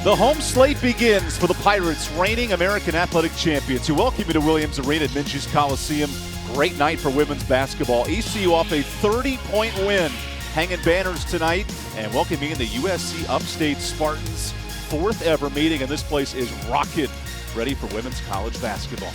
The home slate begins for the Pirates, reigning American Athletic Champions, who welcome you to Williams Arena at Minges Coliseum. Great night for women's basketball. ECU off a 30-point win, hanging banners tonight, and welcoming in the USC Upstate Spartans' fourth ever meeting, and this place is rocking, ready for women's college basketball.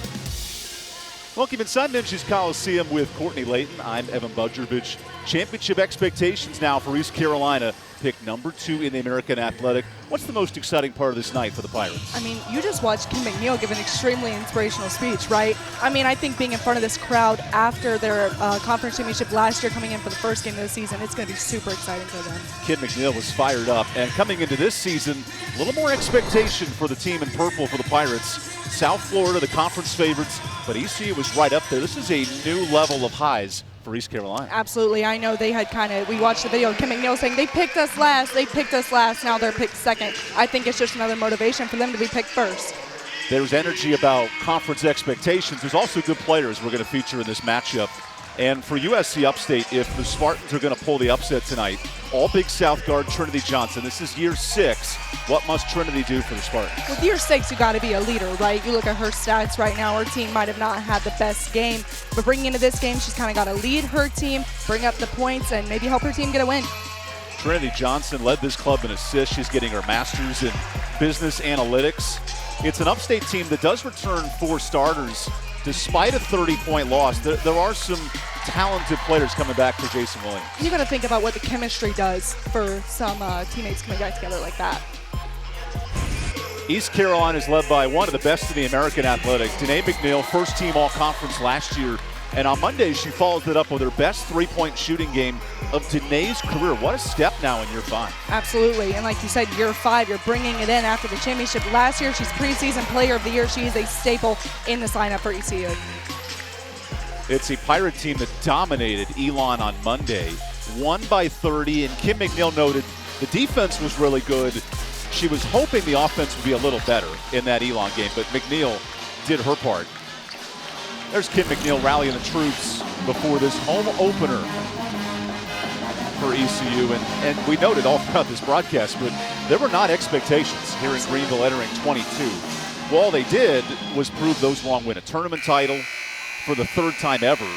Welcome inside Minges Coliseum with Courtney Layton. I'm EvanBudrovich. Championship expectations now for East Carolina. Picked number 2 in the American Athletic. What's the most exciting part of this night for the Pirates? I mean, you just watched Kim McNeil give an extremely inspirational speech, right? I mean, I think being in front of this crowd after their conference championship last year, coming in for the first game of the season, it's going to be super exciting for them. Kim McNeil was fired up, and coming into this season, a little more expectation for the team in purple for the Pirates. South Florida, the conference favorites, but ECU was right up there. This is a new level of highs for East Carolina. Absolutely. I know they had we watched the video of Kim McNeil saying they picked us last, now they're picked second. I think it's just another motivation for them to be picked first. There's energy about conference expectations. There's also good players we're going to feature in this matchup. And for USC Upstate, if the Spartans are going to pull the upset tonight, all Big South guard Trinity Johnson. This is year 6. What must Trinity do for the Spartans? With year 6, you got to be a leader, right? You look at her stats right now. Her team might have not had the best game, but bringing into this game, she's kind of got to lead her team, bring up the points, and maybe help her team get a win. Trinity Johnson led this club in assists. She's getting her master's in business analytics. It's an Upstate team that does return 4 starters. Despite a 30-point loss, there are some talented players coming back for Jason Williams. You got to think about what the chemistry does for some teammates coming back together like that. East Carolina is led by one of the best in the American Athletic, Danae McNeil, first team all-conference last year. And on Monday, she follows it up with her best 3-point shooting game of Danae's career. What a step now in year 5. Absolutely. And like you said, year 5, you're bringing it in after the championship. Last year, she's preseason player of the year. She is a staple in this lineup for ECU. It's a Pirate team that dominated Elon on Monday, won by 30. And Kim McNeil noted the defense was really good. She was hoping the offense would be a little better in that Elon game, but McNeil did her part. There's Kim McNeil rallying the troops before this home opener for ECU. And we noted all throughout this broadcast, but there were not expectations here in Greenville entering 22. Well, all they did was prove those wrong, win a tournament title for the 3rd time ever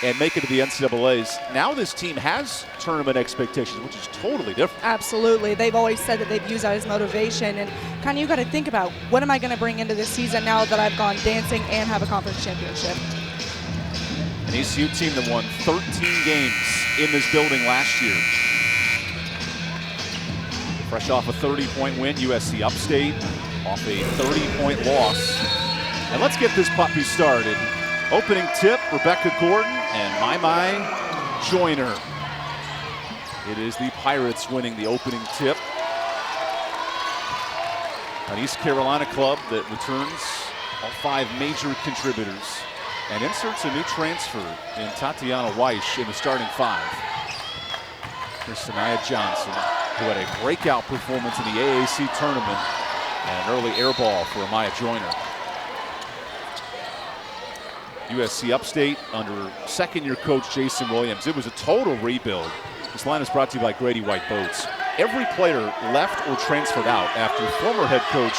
and make it to the NCAAs. Now this team has tournament expectations, which is totally different. Absolutely. They've always said that they've used that as motivation. And kind of you got to think about, what am I going to bring into this season now that I've gone dancing and have a conference championship? An ECU team that won 13 games in this building last year. Fresh off a 30-point win, USC Upstate off a 30-point loss. And let's get this puppy started. Opening tip, Rebecca Gordon and My Joyner. It is the Pirates winning the opening tip. An East Carolina club that returns all 5 major contributors and inserts a new transfer in Tatiana Weish in the starting 5. Here's Sanaya Johnson, who had a breakout performance in the AAC tournament, and an early air ball for Amaya Joyner. USC Upstate under second-year coach Jason Williams. It was a total rebuild. This line is brought to you by Grady White Boats. Every player left or transferred out after former head coach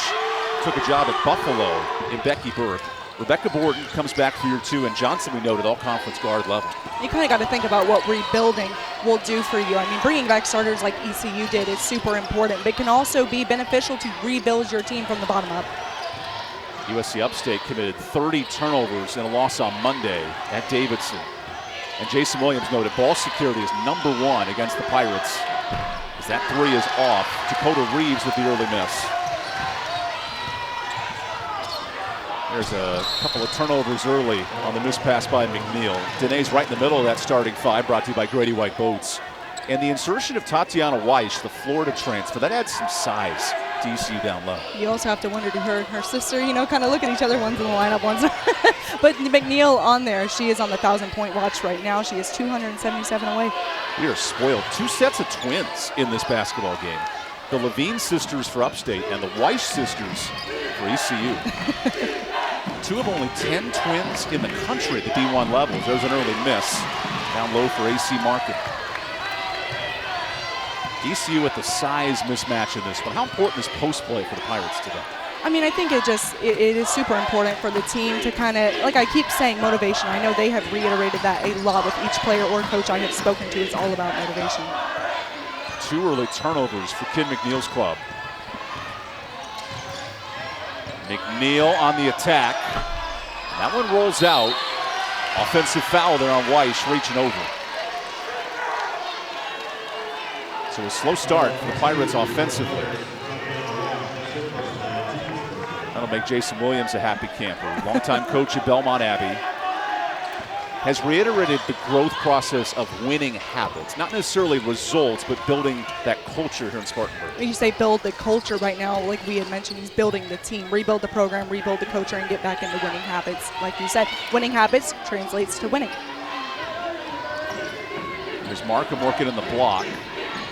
took a job at Buffalo in Becky Burke. Rebecca Gordon comes back for year 2, and Johnson, we noted, all-conference guard level. You kind of got to think about what rebuilding will do for you. I mean, bringing back starters like ECU did is super important, but it can also be beneficial to rebuild your team from the bottom up. USC Upstate committed 30 turnovers in a loss on Monday at Davidson. And Jason Williams noted ball security is number 1 against the Pirates. As that 3 is off, Dakota Reeves with the early miss. There's a couple of turnovers early on the miss pass by McNeil. Danae's right in the middle of that starting 5, brought to you by Grady White Boats. And the insertion of Tatiana Weish, the Florida transfer, that adds some size to ECU down low. You also have to wonder, do her and her sister, kind of look at each other, one's in the lineup, one's not. But McNeil on there, she is on the 1,000-point watch right now. She is 277 away. We are spoiled. 2 sets of twins in this basketball game. The Levine sisters for Upstate and the Weish sisters for ECU. 2 of only 10 twins in the country at the D1 levels. There's an early miss. Down low for AC Market. ECU with the size mismatch in this one. How important is post play for the Pirates today? I mean, I think it is super important for the team to kind of, like I keep saying, motivation. I know they have reiterated that a lot with each player or coach I have spoken to. It's all about motivation. 2 early turnovers for Kid McNeil's club. McNeil on the attack. That one rolls out. Offensive foul there on Weiss, reaching over. So a slow start for the Pirates offensively. That'll make Jason Williams a happy camper. Longtime coach at Belmont Abbey. Has reiterated the growth process of winning habits. Not necessarily results, but building that culture here in Spartanburg. When you say build the culture right now, like we had mentioned, he's building the team, rebuild the program, rebuild the culture, and get back into winning habits. Like you said, winning habits translates to winning. There's Markham working in the block.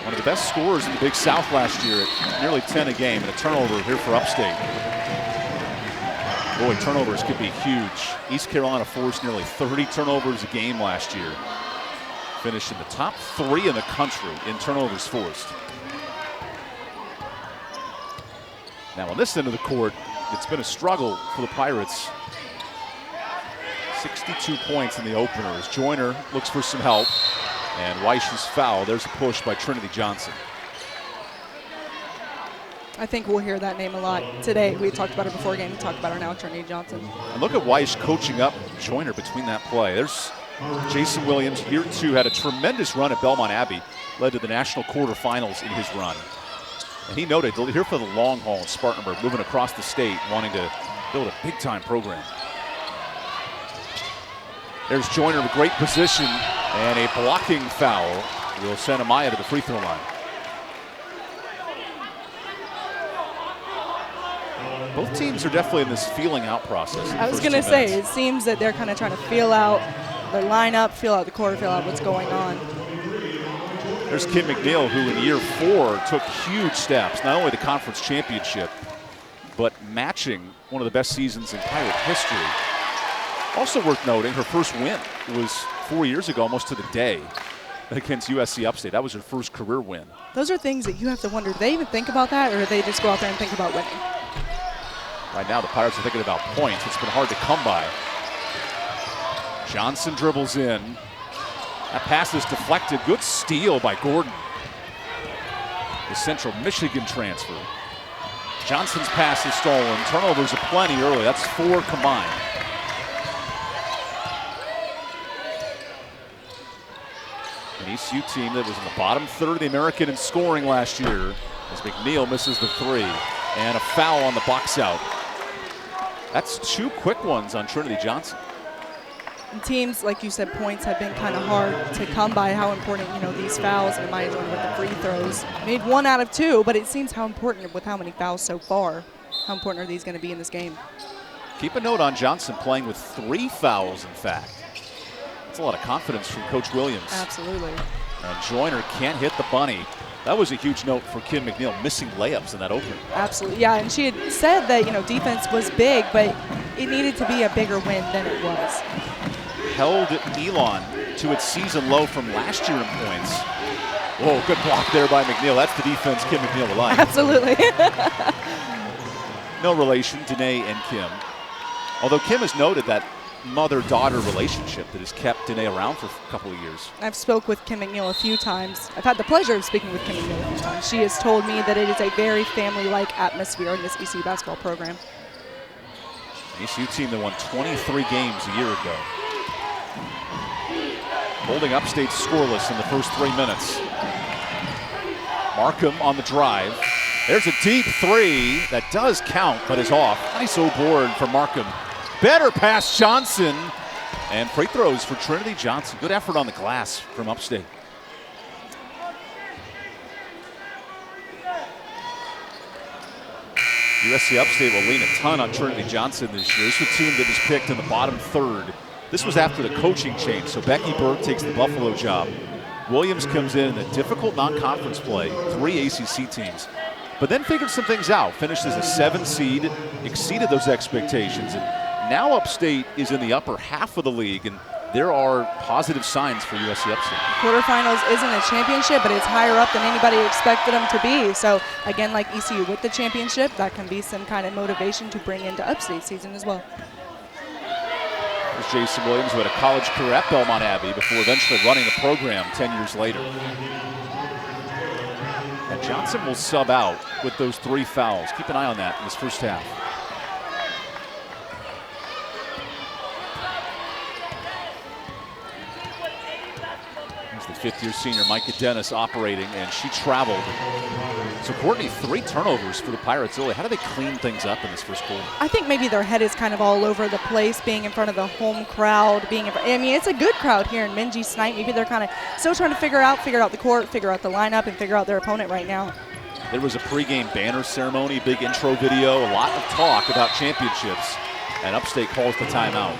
One of the best scorers in the Big South last year at nearly 10 a game, and a turnover here for Upstate. Boy, turnovers could be huge. East Carolina forced nearly 30 turnovers a game last year. Finished in the top 3 in the country in turnovers forced. Now on this end of the court, it's been a struggle for the Pirates. 62 points in the opener as Joyner looks for some help. And Weiss' foul. There's a push by Trinity Johnson. I think we'll hear that name a lot today. We talked about it before game. We talked about her now, Trinity Johnson. And look at Weiss coaching up Joyner between that play. There's Jason Williams, year 2, had a tremendous run at Belmont Abbey, led to the national quarterfinals in his run. And he noted, here for the long haul in Spartanburg, moving across the state, wanting to build a big-time program. There's Joyner with great position, and a blocking foul will send Amaya to the free throw line. Both teams are definitely in this feeling out process. I was going to say, it seems that they're kind of trying to feel out their lineup, feel out the court, feel out what's going on. There's Kid McNeil, who in year 4 took huge steps, not only the conference championship, but matching one of the best seasons in Pirate history. Also worth noting, her first win was 4 years ago, almost to the day, against USC Upstate. That was her first career win. Those are things that you have to wonder, do they even think about that, or do they just go out there and think about winning? Right now, the Pirates are thinking about points. It's been hard to come by. Johnson dribbles in. That pass is deflected. Good steal by Gordon, the Central Michigan transfer. Johnson's pass is stolen. Turnovers are plenty early. That's 4 combined. An ECU team that was in the bottom third of the American in scoring last year, as McNeil misses the 3. And a foul on the box out. That's 2 quick ones on Trinity Johnson. And teams, like you said, points have been kind of hard to come by. How important, these fouls, and Amaya Joyner with the free throws. Made 1 out of 2, but it seems how important with how many fouls so far. How important are these going to be in this game? Keep a note on Johnson playing with 3 fouls, in fact. That's a lot of confidence from Coach Williams. Absolutely. And Joyner can't hit the bunny. That was a huge note for Kim McNeil, missing layups in that opener. Absolutely, yeah, and she had said that, defense was big, but it needed to be a bigger win than it was. Held Elon to its season low from last year in points. Whoa, good block there by McNeil. That's the defense Kim McNeil relied on. Absolutely. No relation, Danae and Kim. Although Kim has noted that mother-daughter relationship that has kept Danae around for a couple of years. I've spoke with Kim McNeil a few times. I've had the pleasure of speaking with Kim McNeil a few times. She has told me that it is a very family-like atmosphere in this ECU basketball program. An ECU team that won 23 games a year ago. Holding Upstate scoreless in the first 3 minutes. Markham on the drive. There's a deep 3 that does count, but is off. Nice board for Markham. Better pass, Johnson. And free throws for Trinity Johnson. Good effort on the glass from Upstate. USC Upstate will lean a ton on Trinity Johnson this year. This was a team that was picked in the bottom third. This was after the coaching change, so Becky Burke takes the Buffalo job. Williams comes in a difficult non-conference play, 3 ACC teams, but then figured some things out. Finished as a 7 seed, exceeded those expectations, and now Upstate is in the upper half of the league, and there are positive signs for USC Upstate. Quarterfinals isn't a championship, but it's higher up than anybody expected them to be. So again, like ECU with the championship, that can be some kind of motivation to bring into Upstate season as well. There's Jason Williams, who had a college career at Belmont Abbey before eventually running the program 10 years later. And Johnson will sub out with those 3 fouls. Keep an eye on that in this first half. The fifth-year senior Micah Dennis operating, and she traveled. So Courtney, 3 turnovers for the Pirates early. How do they clean things up in this first quarter? I think maybe their head is kind of all over the place, being in front of the home crowd, I mean, it's a good crowd here in Minji Snipe. Maybe they're kind of still trying to figure out the court, figure out the lineup, and figure out their opponent right now. There was a pregame banner ceremony, big intro video, a lot of talk about championships, and Upstate calls the timeout.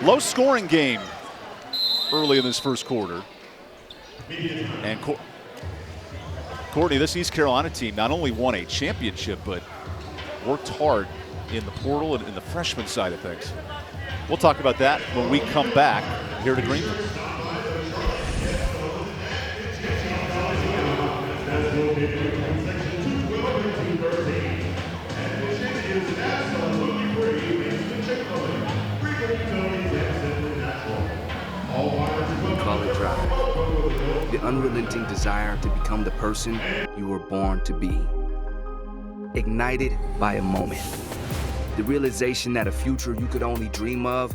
Low-scoring game early in this first quarter. And Courtney, this East Carolina team not only won a championship, but worked hard in the portal and in the freshman side of things. We'll talk about that when we come back here to Greenville. We call it drive. The unrelenting desire to become the person you were born to be. Ignited by a moment. The realization that a future you could only dream of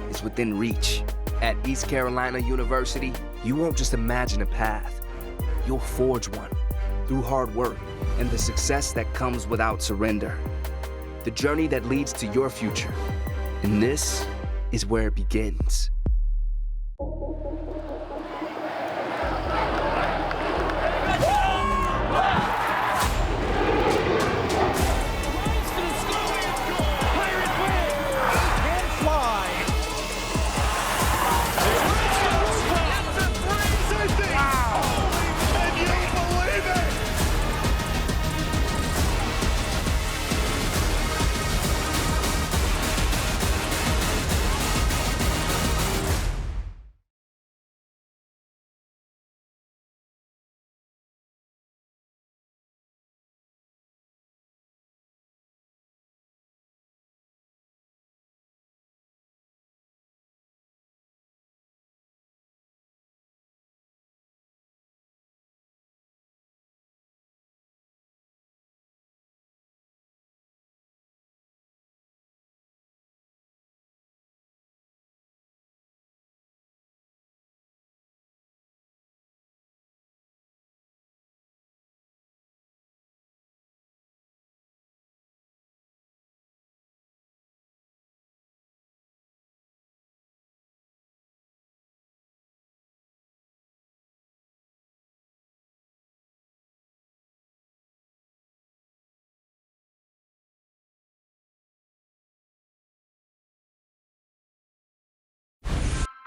is within reach. At East Carolina University, you won't just imagine a path. You'll forge one through hard work and the success that comes without surrender. The journey that leads to your future. And this is where it begins.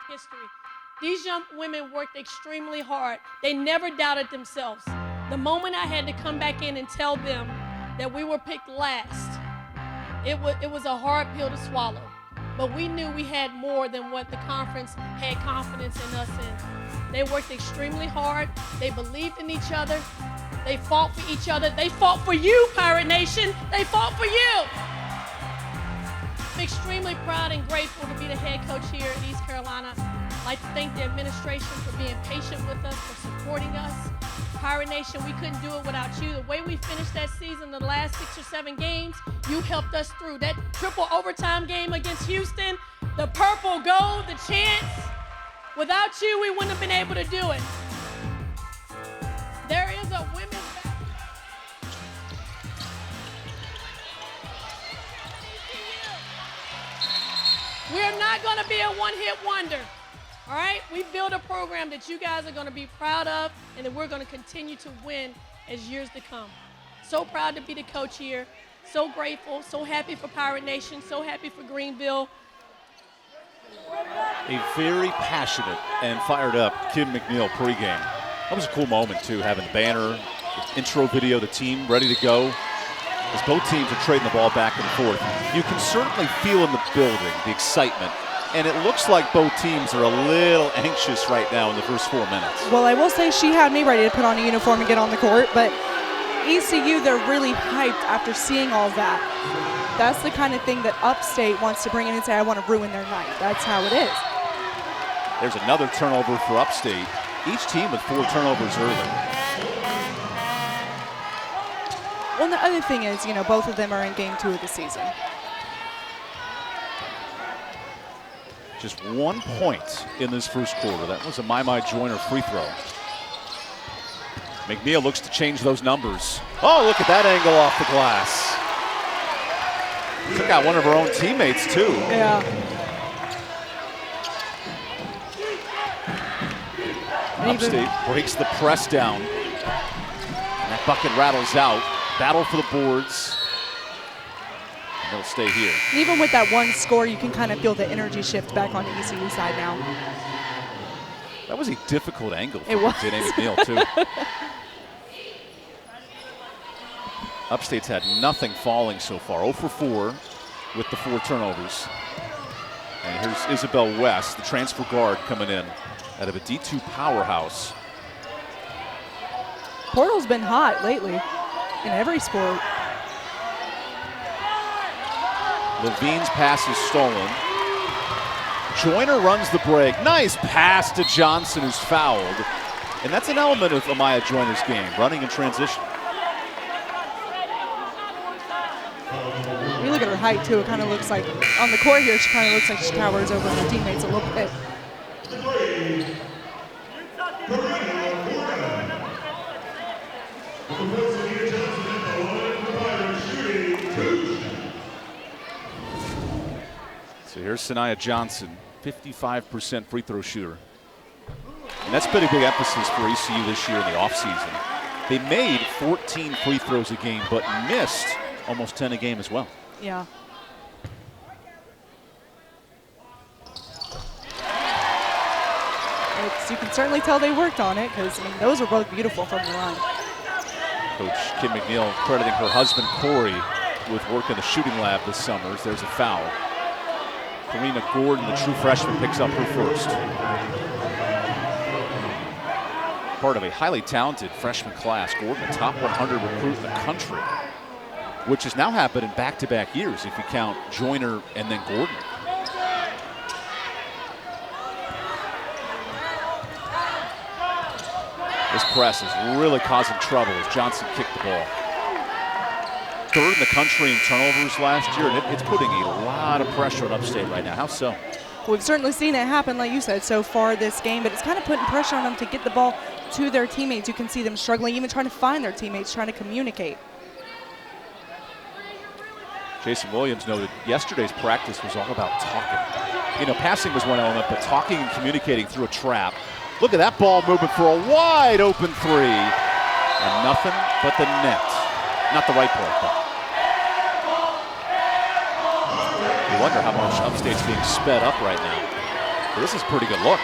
History. These young women worked extremely hard. They never doubted themselves. The moment I had to come back in and tell them that we were picked last, it was a hard pill to swallow. But we knew we had more than what the conference had confidence in us in. They worked extremely hard. They believed in each other. They fought for each other. They fought for you, Pirate Nation. They fought for you. I'm extremely proud and grateful to be the head coach here at East Carolina. I'd like to thank the administration for being patient with us, for supporting us. Pirate Nation, we couldn't do it without you. The way we finished that season, the last 6 or 7 games, you helped us through. That triple overtime game against Houston, the purple gold, the chance. Without you, we wouldn't have been able to do it. There is a women's We're not going to be a one-hit wonder, all right? We built a program that you guys are going to be proud of and that we're going to continue to win as years to come. So proud to be the coach here, so grateful, so happy for Pirate Nation, so happy for Greenville. A very passionate and fired up Kim McNeil pregame. That was a cool moment, too, having the banner, the intro video, the team ready to go. As both teams are trading the ball back and forth, you can certainly feel in the building the excitement And it looks like both teams are a little anxious right now in the first 4 minutes. Well, I will say she had me ready to put on a uniform and get on the court, but ECU, they're really hyped after seeing all that. That's the kind of thing that Upstate wants to bring in and say, I want to ruin their night. That's how it is. There's another turnover for Upstate. Each team with 4 turnovers early. Well, the other thing is, both of them are in game 2 of the season. Just 1 point in this first quarter. That was a Joyner free throw. McNeil looks to change those numbers. Oh, look at that angle off the glass. Took out one of her own teammates, too. Yeah. Upstate breaks the press down. And that bucket rattles out. Battle for the boards. They'll stay here. Even with that one score, you can kind of feel the energy shift back on the ECU side now. That was a difficult angle for it was. Danae McNeil, too. Upstate's had nothing falling so far. 0 for 4 with the 4 turnovers. And here's Isabel West, the transfer guard, coming in out of a D2 powerhouse. Portal's been hot lately in every sport. Levine's pass is stolen. Joyner runs the break. Nice pass to Johnson, who's fouled. And that's an element of Amaya Joyner's game, running in transition. You look at her height, too. It kind of looks like, on the court here, she kind of looks like she towers over her teammates a little bit. So here's Sanaya Johnson, 55% free throw shooter. And that's been a big emphasis for ECU this year in the offseason. They made 14 free throws a game, but missed almost 10 a game as well. Yeah. You can certainly tell they worked on it because, those were both beautiful from the line. Coach Kim McNeil crediting her husband, Corey, with work in the shooting lab this summer. There's a foul. Karina Gordon, the true freshman, picks up her first. Part of a highly talented freshman class. Gordon, a top 100 recruit in the country, which has now happened in back-to-back years if you count Joyner and then Gordon. This press is really causing trouble as Johnson kicked the ball. 3rd in the country in turnovers last year, and it's putting a lot of pressure on Upstate right now. How so? We've certainly seen it happen, like you said, so far this game, but it's kind of putting pressure on them to get the ball to their teammates. You can see them struggling, even trying to find their teammates, trying to communicate. Jason Williams noted yesterday's practice was all about talking. Passing was one element, but talking and communicating through a trap. Look at that ball moving for a wide open 3. And nothing but the net. Not the right point, though. You wonder how much Upstate's being sped up right now. But this is a pretty good look.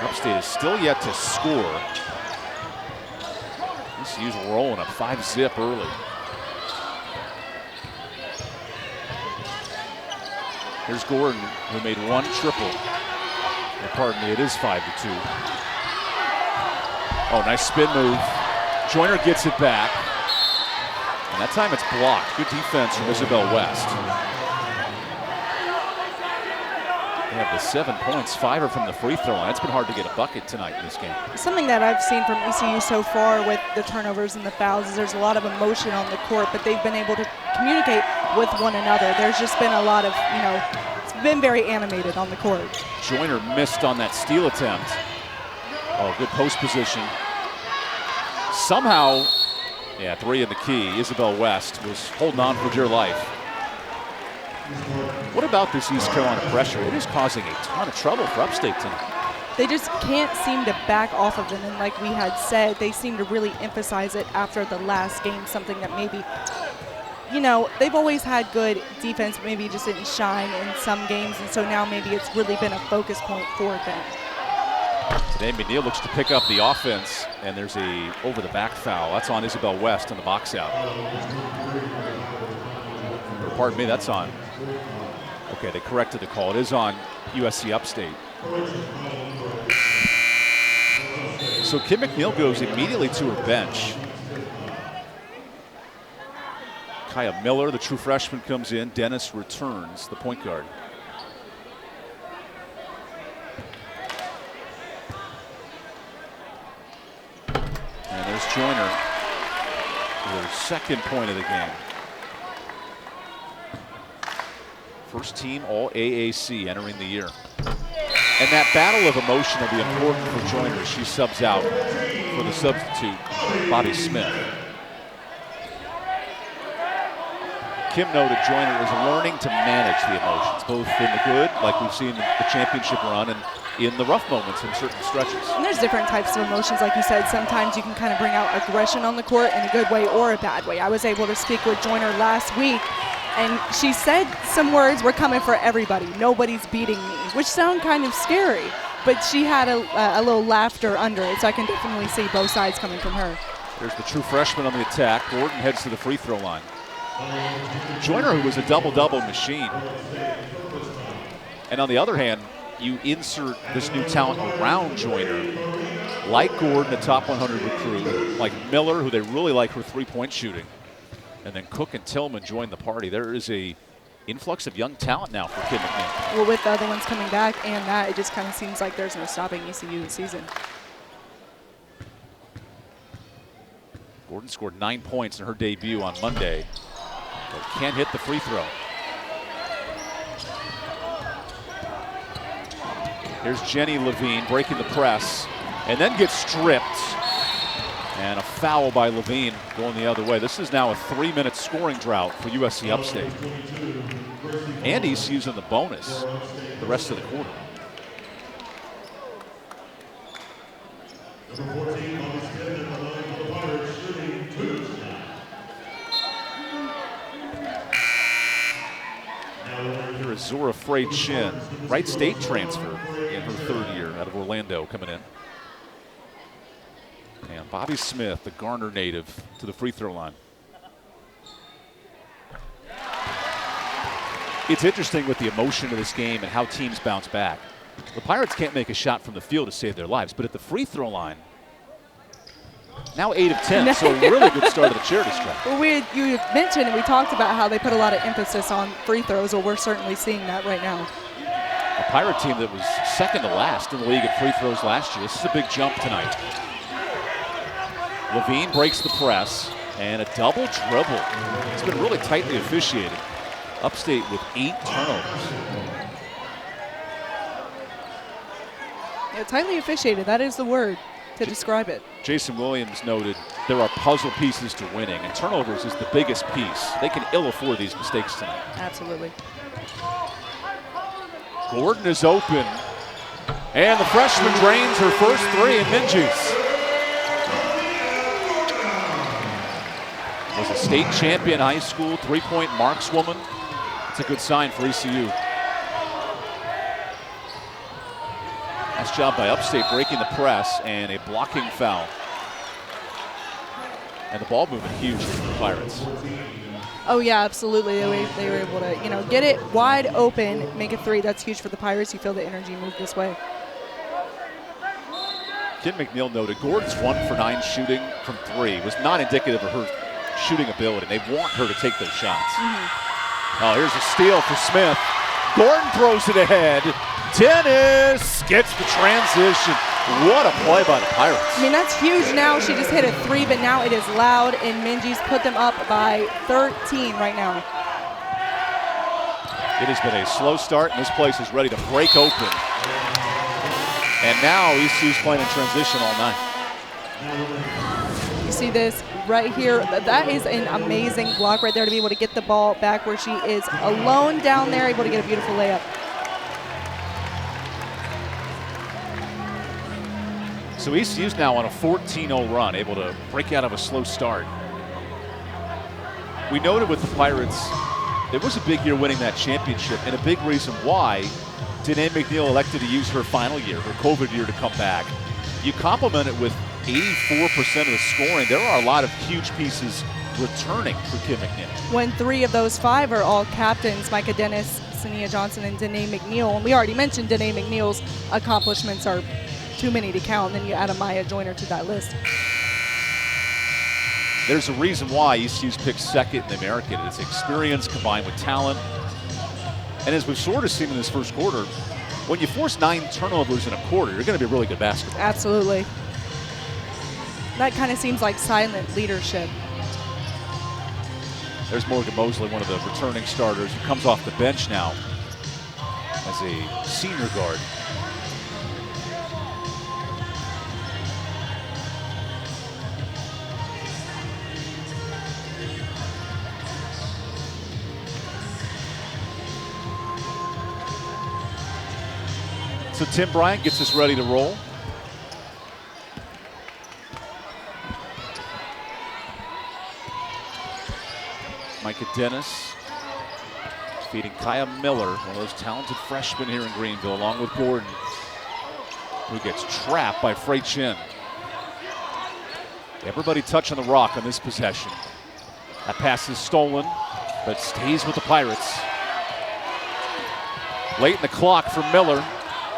Upstate is still yet to score. ECU's rolling a 5-zip early. Here's Gordon, who made 1 triple. Well, pardon me, it is 5-2. Oh, nice spin move. Joyner gets it back. And that time it's blocked. Good defense from Isabel West. They have the 7 points, 5 are from the free throw line. It's been hard to get a bucket tonight in this game. Something that I've seen from ECU so far with the turnovers and the fouls is there's a lot of emotion on the court, but they've been able to communicate with one another. There's just been a lot of, it's been very animated on the court. Joyner missed on that steal attempt. Oh, good post position. Somehow, 3 in the key. Isabel West was holding on for dear life. What about this East Carolina pressure? It is causing a ton of trouble for Upstate tonight. They just can't seem to back off of them, and like we had said, they seem to really emphasize it after the last game, something that maybe, they've always had good defense, but maybe just didn't shine in some games, and so now maybe it's really been a focus point for them. Danae McNeil looks to pick up the offense, and there's a over-the-back foul. That's on Isabel West in the box out. Or, pardon me, that's on. Okay, they corrected the call. It is on USC Upstate. So Kim McNeil goes immediately to her bench. Kaya Miller, the true freshman, comes in. Dennis returns, the point guard. And there's Joyner, their second point of the game. First team all AAC entering the year. And that battle of emotion will be important for Joyner. She subs out for the substitute, Bobby Smith. Kim noted Joyner is learning to manage the emotions, both in the good, like we've seen the championship run, and in the rough moments in certain stretches. And there's different types of emotions, like you said. Sometimes you can kind of bring out aggression on the court in a good way or a bad way. I was able to speak with Joyner last week, and she said some words, "We're coming for everybody. Nobody's beating me," which sound kind of scary, but she had a little laughter under it, so I can definitely see both sides coming from her. There's the true freshman on the attack. Gordon heads to the free throw line. Joyner, who was a double-double machine. And on the other hand, you insert this new talent around Joyner, like Gordon, a top 100 recruit, like Miller, who they really like her three-point shooting, and then Cook and Tillman join the party. There is a influx of young talent now for Kim McNeil. Well, with the other ones coming back and that, it just kind of seems like there's no stopping ECU this season. Gordon scored 9 points in her debut on Monday, but can't hit the free throw. Here's Jenny Levine breaking the press and then gets stripped. And a foul by Levine going the other way. This is now a 3-minute scoring drought for USC Upstate. And ECU's in the bonus the rest of the quarter. Here is Zora Frey-Chin, Wright State transfer in her third year out of Orlando, coming in. And Bobby Smith, the Garner native, to the free throw line. It's interesting with the emotion of this game and how teams bounce back. The Pirates can't make a shot from the field to save their lives, but at the free throw line, now 8 of 10, so a really good start of the charity stripe. Well, you mentioned and we talked about how they put a lot of emphasis on free throws. Well, we're certainly seeing that right now. A Pirate team that was second to last in the league at free throws last year. This is a big jump tonight. Levine breaks the press, and a double dribble. It's been really tightly officiated. Upstate with 8 turnovers. Yeah, tightly officiated, that is the word to describe it. Jason Williams noted there are puzzle pieces to winning, and turnovers is the biggest piece. They can ill afford these mistakes tonight. Absolutely. Gordon is open, and the freshman drains her first 3 in Minji's. Was a state champion high school, 3-point markswoman. It's a good sign for ECU. Nice job by Upstate breaking the press, and a blocking foul. And the ball movement huge for the Pirates. Oh yeah, absolutely. They were able to, get it wide open, make a 3. That's huge for the Pirates. You feel the energy move this way. Kim McNeil noted Gordon's 1 for 9 shooting from 3 was not indicative of her shooting ability. They want her to take those shots. Oh, here's a steal for Smith. Gordon throws it ahead. Dennis gets the transition. What a play by the Pirates. I mean, that's huge now. She just hit a 3, but now it is loud, and Minji's put them up by 13 right now. It has been a slow start, and this place is ready to break open. And now ECU's playing in transition all night. You see this right here. That is an amazing block right there to be able to get the ball back where she is alone down there, able to get a beautiful layup. So ECU's now on a 14-0 run, able to break out of a slow start. We noted with the Pirates, it was a big year winning that championship, and a big reason why Danae McNeil elected to use her final year, her COVID year, to come back. You complement it with 84% of the scoring. There are a lot of huge pieces returning for Kim McNeil. When 3 of those 5 are all captains, Micah Dennis, Sania Johnson, and Danae McNeil. And we already mentioned Danae McNeil's accomplishments are too many to count, and then you add a Maya Joyner to that list. There's a reason why ECU's picked second in the American. It's experience combined with talent. And as we've sort of seen in this first quarter, when you force 9 turnovers in a quarter, you're going to be really good basketball. Absolutely. That kind of seems like silent leadership. There's Morgan Mosley, one of the returning starters, who comes off the bench now as a senior guard. So Tim Bryant gets us ready to roll. Micah Dennis feeding Kaya Miller, one of those talented freshmen here in Greenville, along with Gordon, who gets trapped by Frey Chin. Everybody touching the rock on this possession. That pass is stolen, but stays with the Pirates. Late in the clock for Miller.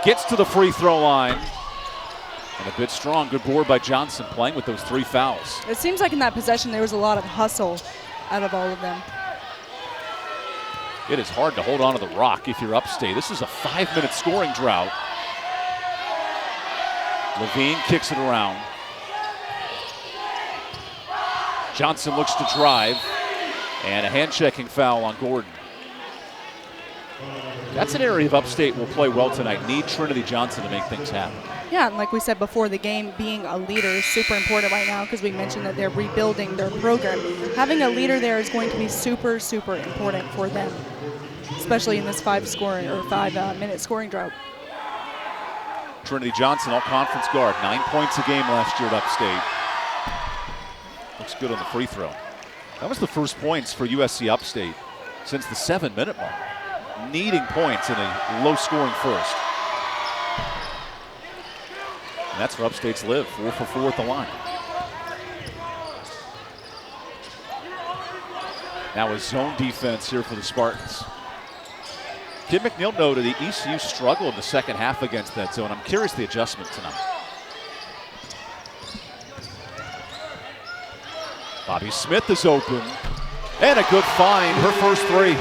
Gets to the free throw line. And a bit strong. Good board by Johnson, playing with those 3 fouls. It seems like in that possession there was a lot of hustle out of all of them. It is hard to hold on to the rock if you're Upstate. This is a 5-minute scoring drought. Levine kicks it around. Johnson looks to drive. And a hand-checking foul on Gordon. That's an area of Upstate will play well tonight. Need Trinity Johnson to make things happen. Yeah, and like we said before, the game being a leader is super important right now because we mentioned that they're rebuilding their program. Having a leader there is going to be super, super important for them, especially in this 5-minute scoring drought. Trinity Johnson, all-conference guard, 9 points a game last year at Upstate. Looks good on the free throw. That was the first points for USC Upstate since the 7-minute mark. Needing points in a low-scoring first. And that's where Upstate's live, 4 for 4 at the line. Now a zone defense here for the Spartans. Kim McNeil noted the ECU struggled in the second half against that zone. I'm curious the adjustment tonight. Bobby Smith is open. And a good find, her first 3.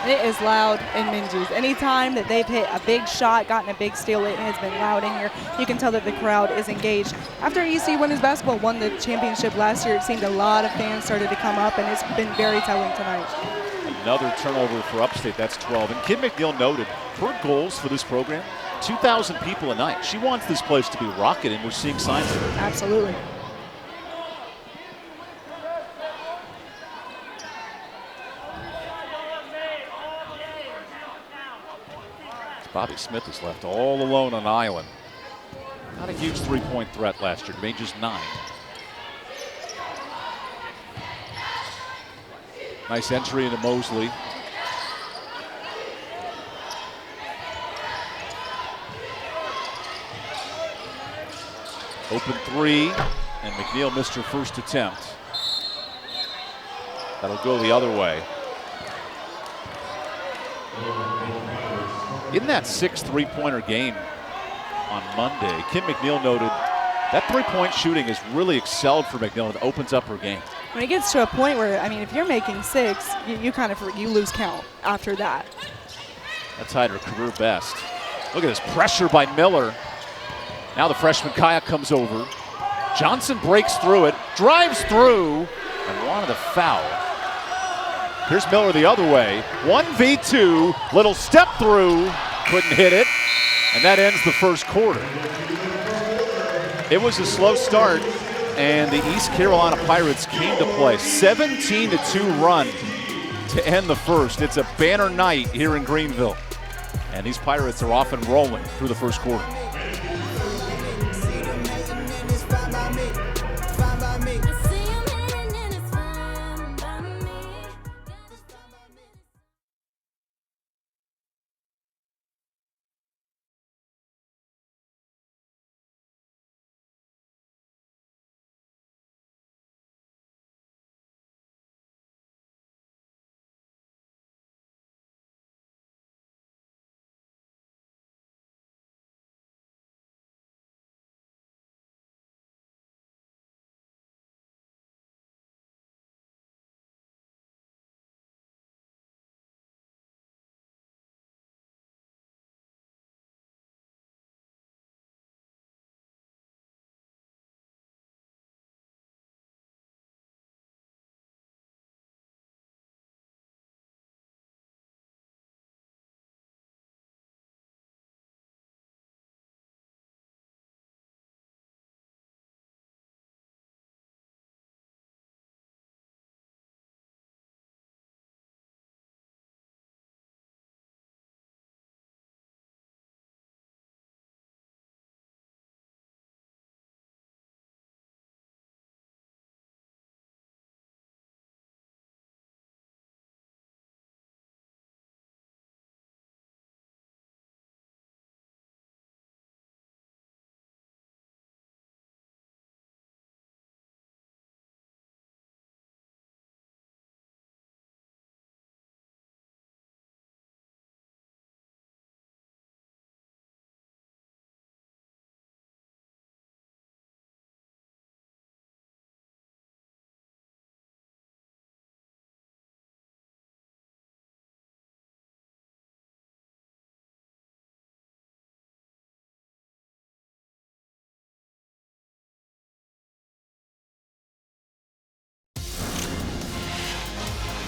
It is loud in Minji's. Anytime that they've hit a big shot, gotten a big steal, it has been loud in here. You can tell that the crowd is engaged. After ECU Women's Basketball won the championship last year, it seemed a lot of fans started to come up, and it's been very telling tonight. Another turnover for Upstate, that's 12. And Kim McNeil noted her goals for this program, 2,000 people a night. She wants this place to be rocking, and we're seeing signs of it. Absolutely. Bobby Smith is left all alone on the island. Not a huge 3-point threat last year, made just 9. Nice entry into Mosley. Open 3, and McNeil missed her first attempt. That'll go the other way. In that 6 3-pointer game on Monday, Kim McNeil noted that 3-point shooting has really excelled for McNeil. It opens up her game. When it gets to a point where, I mean, if you're making 6, you lose count after that. That's tied her career best. Look at this pressure by Miller. Now the freshman Kaya comes over. Johnson breaks through it, drives through, and wanted the foul. Here's Miller the other way. 1v2, little step through, couldn't hit it, and that ends the first quarter. It was a slow start, and the East Carolina Pirates came to play. 17-2 run to end the first. It's a banner night here in Greenville, and these Pirates are off and rolling through the first quarter.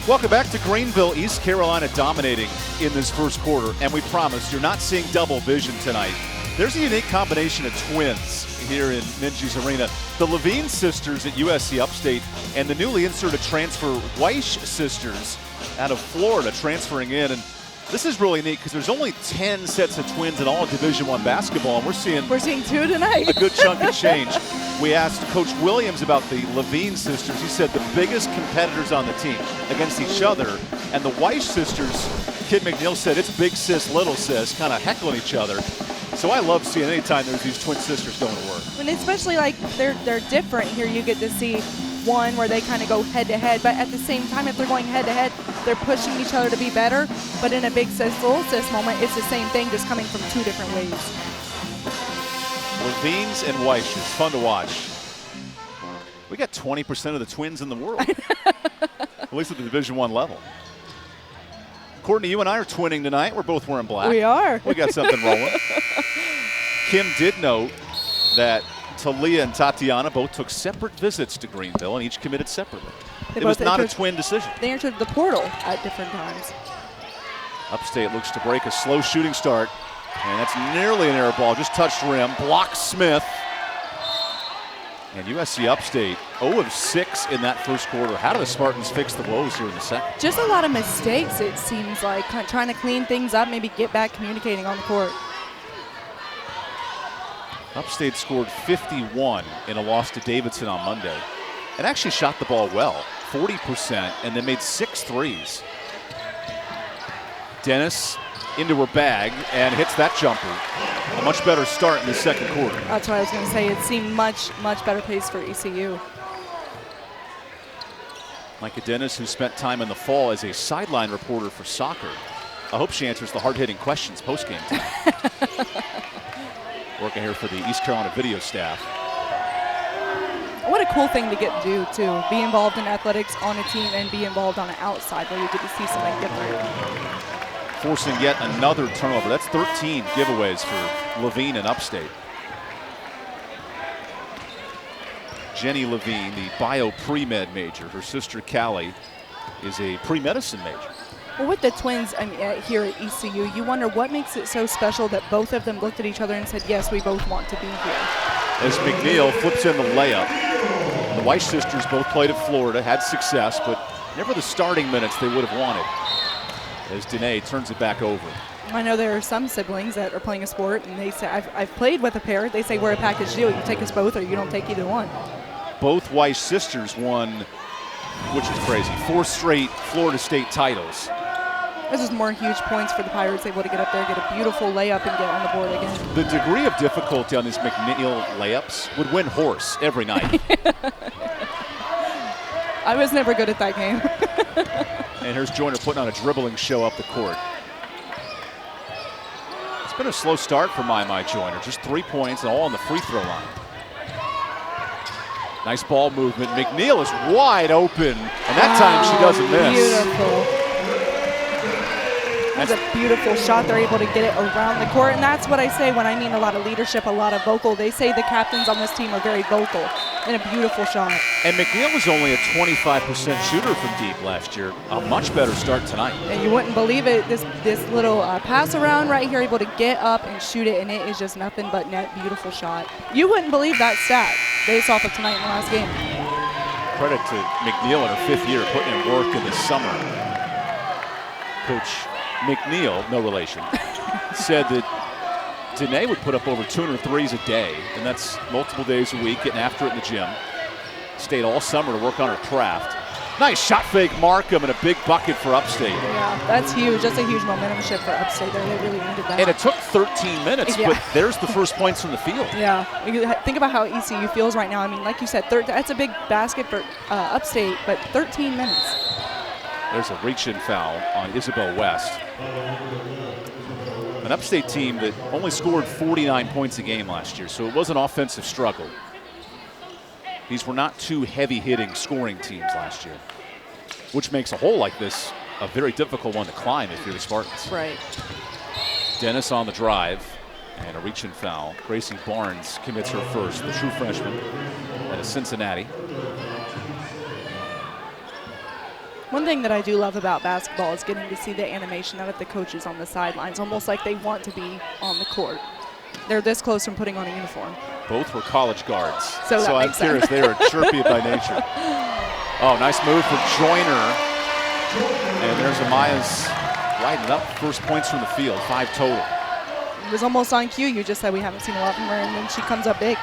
Welcome back to Greenville. East Carolina dominating in this first quarter, and we promise you're not seeing double vision tonight. There's a unique combination of twins here in Minges Arena. The Levine sisters at USC Upstate and the newly inserted transfer Weish sisters out of Florida transferring in. And this is really neat because there's only 10 sets of twins in all of Division I basketball, and we're seeing 2 tonight. A good chunk of change. We asked Coach Williams about the Levine sisters. He said the biggest competitors on the team against each other. And the Weish sisters, Kid McNeil said it's big sis, little sis, kind of heckling each other. So I love seeing anytime there's these twin sisters going to work. And especially like they're different here. You get to see one where they kind of go head to head, but at the same time, if they're going head to head, they're pushing each other to be better. But in a big sis, little sis moment, it's the same thing, just coming from 2 different ways. Levines and Weishes, fun to watch. We got 20% of the twins in the world, at least at the Division I level. Courtney, you and I are twinning tonight. We're both wearing black. We are. We got something rolling. Kim did note that Talia and Tatiana both took separate visits to Greenville and each committed separately. It was not a twin decision. They entered the portal at different times. Upstate looks to break a slow shooting start, and that's nearly an air ball. Just touched rim, blocks Smith. And USC Upstate 0 of 6 in that first quarter. How do the Spartans fix the woes here in the second? Just a lot of mistakes, it seems like, trying to clean things up, maybe get back communicating on the court. Upstate scored 51 in a loss to Davidson on Monday and actually shot the ball well, 40%, and then made 6 threes. Dennis into her bag and hits that jumper. A much better start in the second quarter. That's what I was going to say. It seemed much better pace for ECU. Micah Dennis, who spent time in the fall as a sideline reporter for soccer. I hope she answers the hard-hitting questions post-game time. Working here for the East Carolina video staff. What a cool thing to get to do, too. Be involved in athletics on a team and be involved on the outside where you get to see something different. Forcing yet another turnover. That's 13 giveaways for Levine and Upstate. Jenny Levine, the bio pre-med major. Her sister Callie is a pre-medicine major. Well, with the twins here at ECU, you wonder what makes it so special that both of them looked at each other and said, yes, we both want to be here. As McNeil flips in the layup. The Weish sisters both played at Florida, had success, but never the starting minutes they would have wanted. As Danae turns it back over. I know there are some siblings that are playing a sport, and they say, I've played with a pair. They say we're a package deal. You take us both or you don't take either one. Both Weish sisters won, which is crazy, 4 straight Florida State titles. This is more huge points for the Pirates, able to get up there, get a beautiful layup, and get on the board again. The degree of difficulty on these McNeil layups would win horse every night. I was never good at that game. And here's Joyner putting on a dribbling show up the court. It's been a slow start for my Joyner. Just 3 points and all on the free throw line. Nice ball movement. McNeil is wide open, and that time she doesn't miss. Beautiful. That's a beautiful shot. They're able to get it around the court, and that's what I say when I mean a lot of leadership, a lot of vocal. They say the captains on this team are very vocal, and a beautiful shot. And McNeil was only a 25% shooter from deep last year. A much better start tonight. And you wouldn't believe it, this little pass around right here, able to get up and shoot it, and it is just nothing but net. Beautiful shot. You wouldn't believe that stat based off of tonight in the last game. Credit to McNeil in her 5th year putting in work in the summer. Coach McNeil, no relation, said that Danae would put up over 200 threes a day, and that's multiple days a week, getting after it in the gym. Stayed all summer to work on her craft. Nice shot fake Markham and a big bucket for Upstate. Yeah, that's huge. That's a huge momentum shift for Upstate there. They really needed that. And it took 13 minutes, yeah. But there's the first points from the field. Yeah, think about how ECU feels right now. I mean, like you said, that's a big basket for Upstate, but 13 minutes. There's a reach-in foul on Isabel West. An Upstate team that only scored 49 points a game last year, so it was an offensive struggle. These were not 2 heavy-hitting scoring teams last year, which makes a hole like this a very difficult one to climb if you're the Spartans. Right. Dennis on the drive, and a reach-in foul. Gracie Barnes commits her first, the true freshman out of Cincinnati. One thing that I do love about basketball is getting to see the animation out of the coaches on the sidelines, almost like they want to be on the court. They're this close from putting on a uniform. Both were college guards. So I'm curious, they are chirpy by nature. Oh, nice move for Joyner. And there's Amaya's lighting up. First points from the field, 5 total. It was almost on cue. You just said we haven't seen a lot from her, and then she comes up big.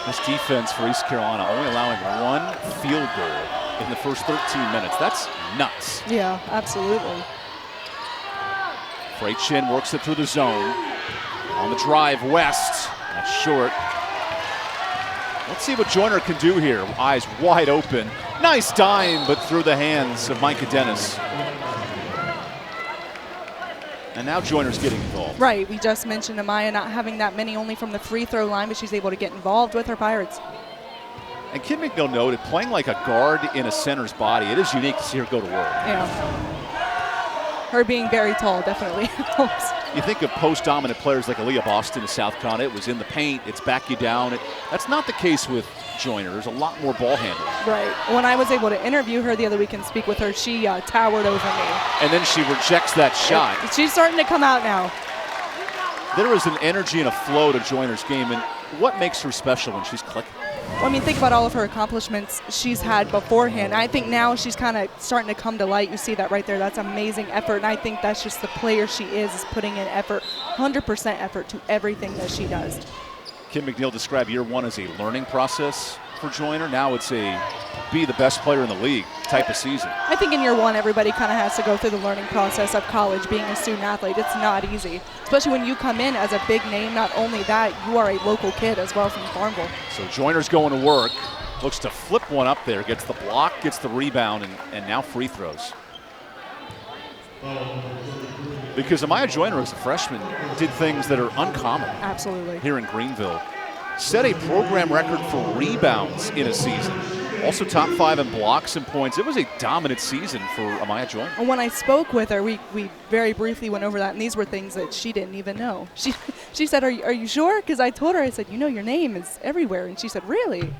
This defense for East Carolina only allowing 1 field goal in the first 13 minutes. That's nuts. Yeah, absolutely. Frey Chin works it through the zone. On the drive, West. That's short. Let's see what Joyner can do here. Eyes wide open. Nice dime, but through the hands of Micah Dennis. And now Joyner's getting involved. Right, we just mentioned Amaya not having that many only from the free throw line, but she's able to get involved with her Pirates. And Kim McNeil noted, playing like a guard in a center's body, it is unique to see her go to work. Yeah. Her being very tall definitely helps. You think of post-dominant players like Aaliyah Boston in South Carolina. It was in the paint, it's back you down. That's not the case with Joyner. There's a lot more ball handling. Right. When I was able to interview her the other week and speak with her, she towered over me. And then she rejects that shot. She's starting to come out now. There is an energy and a flow to Joyner's game, and what makes her special when she's clicking? Well, I mean, think about all of her accomplishments she's had beforehand. I think now she's kind of starting to come to light. You see that right there. That's amazing effort, and I think that's just the player she is putting in effort, 100% effort to everything that she does. Kim McNeil described year 1 as a learning process for Joyner. Now it's a be the best player in the league type of season. I think in year 1, everybody kind of has to go through the learning process of college, being a student athlete. It's not easy, especially when you come in as a big name. Not only that, you are a local kid as well from Farmville. So Joyner's going to work, looks to flip one up there, gets the block, gets the rebound, and now free throws. Because Amaya Joyner as a freshman did things that are uncommon. Absolutely. Here in Greenville. Set a program record for rebounds in a season. Also top 5 in blocks and points. It was a dominant season for Amaya Joyner. And when I spoke with her, we very briefly went over that, and these were things that she didn't even know. She said, are you sure? Because I told her, I said, you know, your name is everywhere. And she said, really?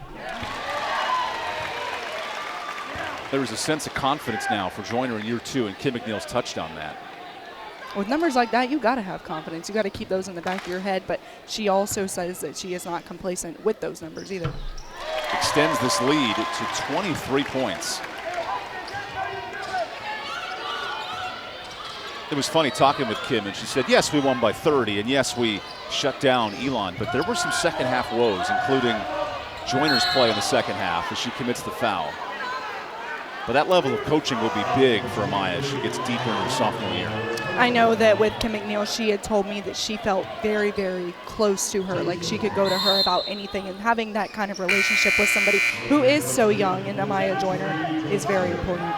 There was a sense of confidence now for Joyner in year 2, and Kim McNeil's touched on that. With numbers like that, you got to have confidence. You got to keep those in the back of your head. But she also says that she is not complacent with those numbers either. Extends this lead to 23 points. It was funny talking with Kim, and she said, yes, we won by 30, and yes, we shut down Elon, but there were some second half woes, including Joyner's play in the second half as she commits the foul. But that level of coaching will be big for Amaya as she gets deeper into her sophomore year. I know that with Kim McNeil, she had told me that she felt very, very close to her, like she could go to her about anything, and having that kind of relationship with somebody who is so young, and Amaya Joyner, is very important.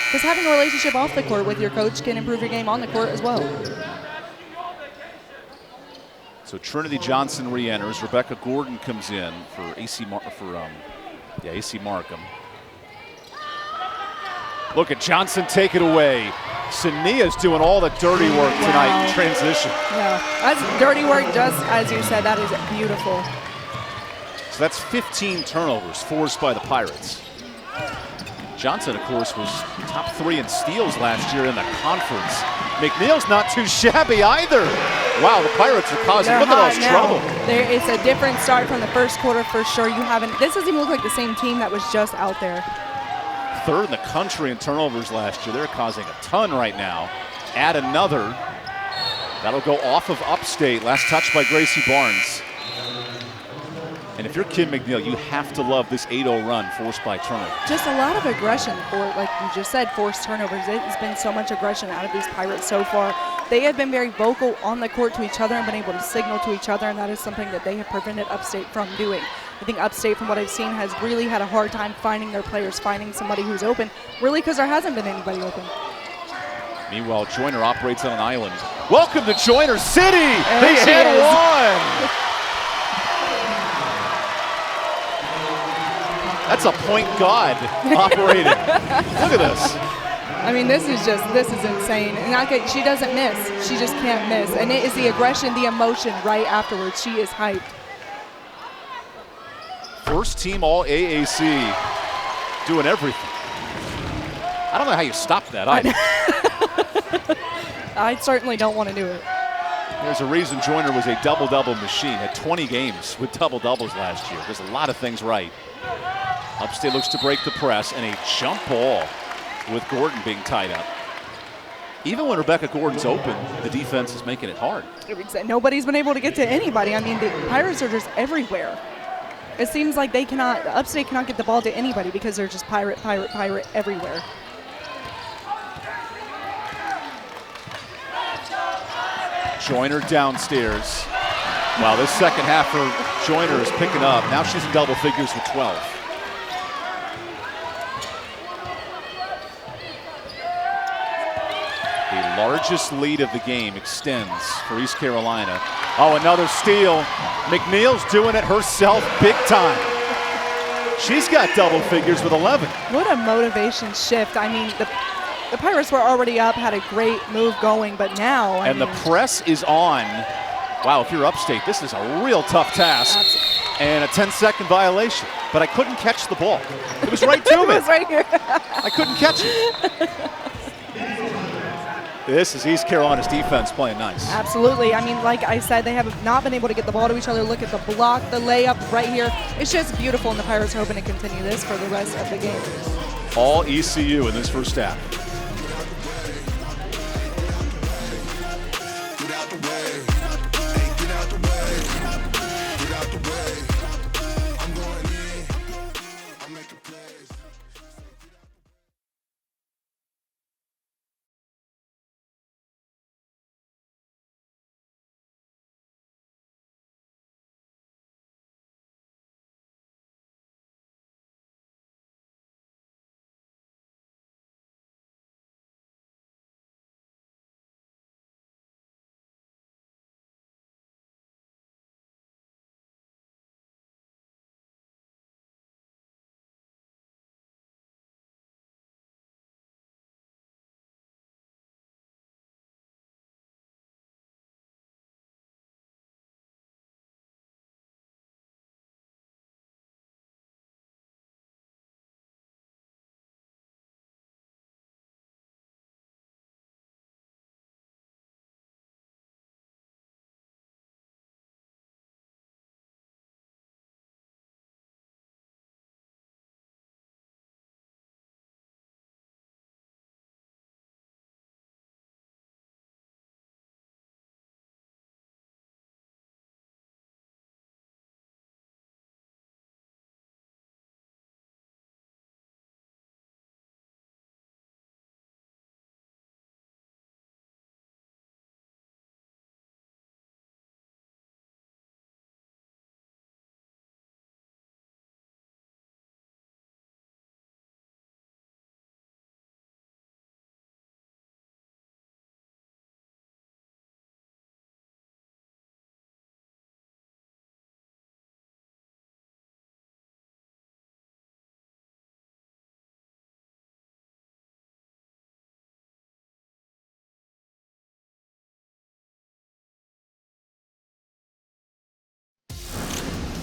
Because having a relationship off the court with your coach can improve your game on the court as well. So Trinity Johnson re-enters. Rebecca Gordon comes in for AC Markham. Look at Johnson take it away. Sania's doing all the dirty work tonight in transition. Yeah, that's dirty work, just as you said. That is beautiful. So that's 15 turnovers forced by the Pirates. Johnson, of course, was top 3 in steals last year in the conference. McNeil's not too shabby either. Wow, the Pirates are causing, look at all this trouble. It's a different start from the first quarter for sure. This doesn't even look like the same team that was just out there. 3rd in the country in turnovers last year. They're causing a ton right now. Add another. That'll go off of Upstate. Last touch by Gracie Barnes. And if you're Kim McNeil, you have to love this 8-0 run forced by turnover. Just a lot of aggression for, like you just said, forced turnovers. It has been so much aggression out of these Pirates so far. They have been very vocal on the court to each other and been able to signal to each other, and that is something that they have prevented Upstate from doing. I think Upstate, from what I've seen, has really had a hard time finding their players, finding somebody who's open, really because there hasn't been anybody open. Meanwhile, Joyner operates on an island. Welcome to Joyner City! There they had one! That's a point guard operating. Look at this. I mean, this is insane. And she doesn't miss. She just can't miss. And it is the aggression, the emotion right afterwards. She is hyped. first team all AAC doing everything. I don't know how you stop that either. I certainly don't want to do it. There's a reason Joyner was a double-double machine. Had 20 games with double-doubles last year. There's a lot of things right. Upstate looks to break the press, and a jump ball with Gordon being tied up. Even when Rebecca Gordon's open, the defense is making it hard. Nobody's been able to get to anybody. I mean, the Pirates are just everywhere. It seems like they cannot, Upstate cannot get the ball to anybody because they're just pirate everywhere. Joyner downstairs. Wow, this second half for Joyner is picking up. Now she's in double figures with 12. The largest lead of the game extends for East Carolina. Oh, another steal. McNeil's doing it herself big time. She's got double figures with 11. What a motivation shift. I mean, the Pirates were already up, had a great move going, but now, I mean, the press is on. Wow, if you're Upstate, this is a real tough task. Absolutely. And a 10-second violation. But I couldn't catch the ball. It was right to me. It was right here. I couldn't catch it. This is East Carolina's defense playing nice. Absolutely. I mean, like I said, they have not been able to get the ball to each other. Look at the block, the layup right here. It's just beautiful, and the Pirates are hoping to continue this for the rest of the game. All ECU in this first half.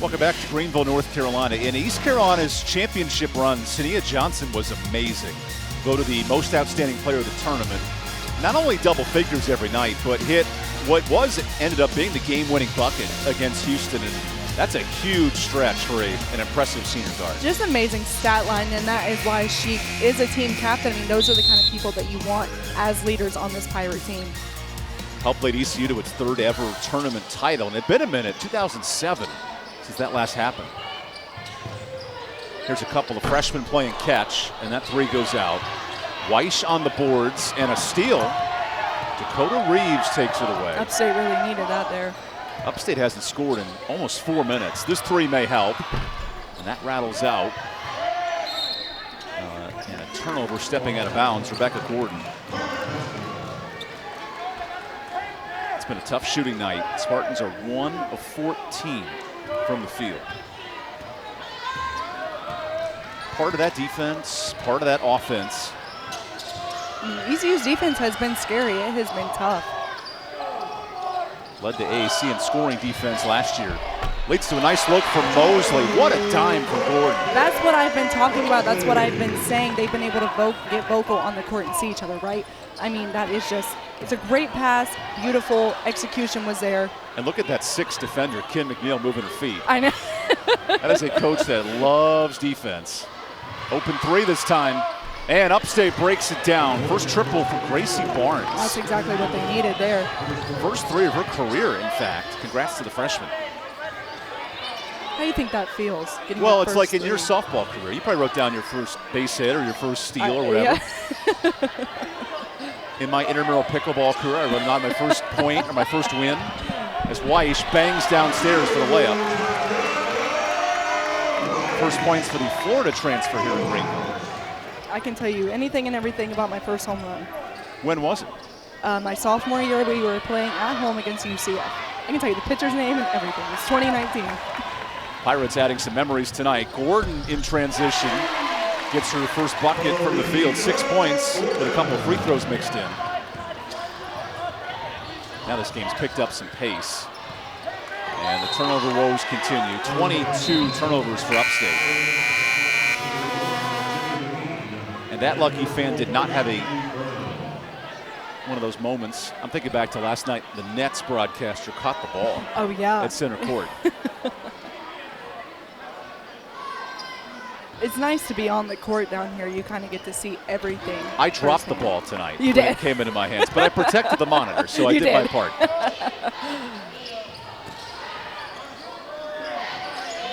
Welcome back to Greenville, North Carolina. In East Carolina's championship run, Sania Johnson was amazing. Voted the most outstanding player of the tournament. Not only double figures every night, but hit what ended up being the game-winning bucket against Houston. And that's a huge stretch for an impressive senior guard. Just amazing stat line, and that is why she is a team captain. I mean, those are the kind of people that you want as leaders on this Pirate team. Helped lead ECU to its third ever tournament title, and it's been a minute, 2007. Since that last happened. Here's a couple of freshmen playing catch, and that three goes out. Weish on the boards and a steal. Dakota Reeves takes it away. Upstate really needed that there. Upstate hasn't scored in almost 4 minutes. This three may help, and that rattles out. And a turnover stepping out of bounds, Rebecca Gordon. It's been a tough shooting night. Spartans are 1 of 14. From the field. Part of that defense, part of that offense. ECU's defense has been scary. It has been tough. Led the AAC in scoring defense last year. Leads to a nice look from Mosley. What a dime from Gordon. That's what I've been talking about. That's what I've been saying. They've been able to get vocal on the court and see each other, right? I mean, that is just, it's a great pass. Beautiful execution was there. And look at that 6th defender, Kim McNeil, moving her feet. I know. That is a coach that loves defense. Open 3 this time. And Upstate breaks it down. First triple for Gracie Barnes. That's exactly what they needed there. First 3 of her career, in fact. Congrats to the freshman. How do you think that feels? Well, it's like in your softball career. You probably wrote down your first base hit or your first steal or whatever. Yeah. In my intramural pickleball career, I wrote down my first point or my first win as Weish bangs downstairs for the layup. First points for the Florida transfer here in Greenville. I can tell you anything and everything about my first home run. When was it? My sophomore year, we were playing at home against UCF. I can tell you the pitcher's name and everything. It's 2019. Pirates adding some memories tonight. Gordon in transition gets her first bucket from the field. 6 points with a couple of free throws mixed in. Now this game's picked up some pace. And the turnover woes continue. 22 turnovers for Upstate. And that lucky fan did not have one of those moments. I'm thinking back to last night. The Nets broadcaster caught the ball. Oh, yeah. At center court. It's nice to be on the court down here. You kind of get to see everything. I dropped the firsthand. ball tonight. You when did. It came into my hands, but I protected the monitor, so I You did my did. part.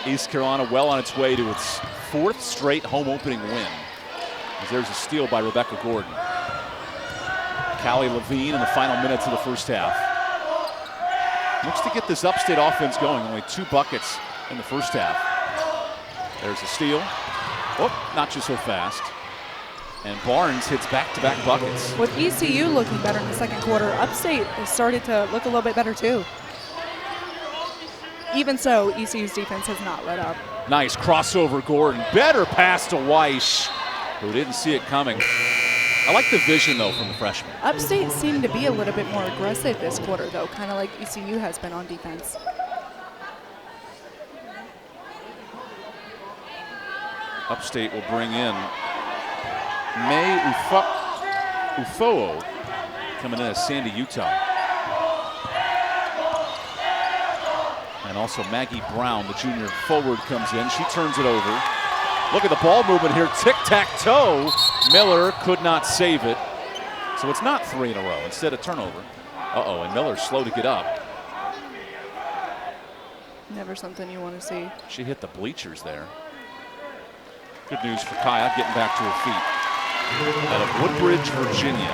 East Carolina well on its way to its 4th straight home opening win. As there's a steal by Rebecca Gordon. Callie Levine in the final minutes of the first half. Looks to get this Upstate offense going. Only 2 buckets in the first half. There's a steal. Oh, not just so fast. And Barnes hits back-to-back buckets. With ECU looking better in the second quarter, Upstate has started to look a little bit better too. Even so, ECU's defense has not let up. Nice crossover, Gordon. Better pass to Weish, who didn't see it coming. I like the vision, though, from the freshman. Upstate seemed to be a little bit more aggressive this quarter, though, kind of like ECU has been on defense. Upstate will bring in May Ufoo coming in as Sandy, Utah. And also Maggie Brown, the junior forward, comes in. She turns it over. Look at the ball movement here. Tic-tac-toe. Miller could not save it. So it's not 3 in a row. Instead of turnover. Uh-oh, and Miller's slow to get up. Never something you want to see. She hit the bleachers there. Good news for Kaya getting back to her feet. Out of Woodbridge, Virginia.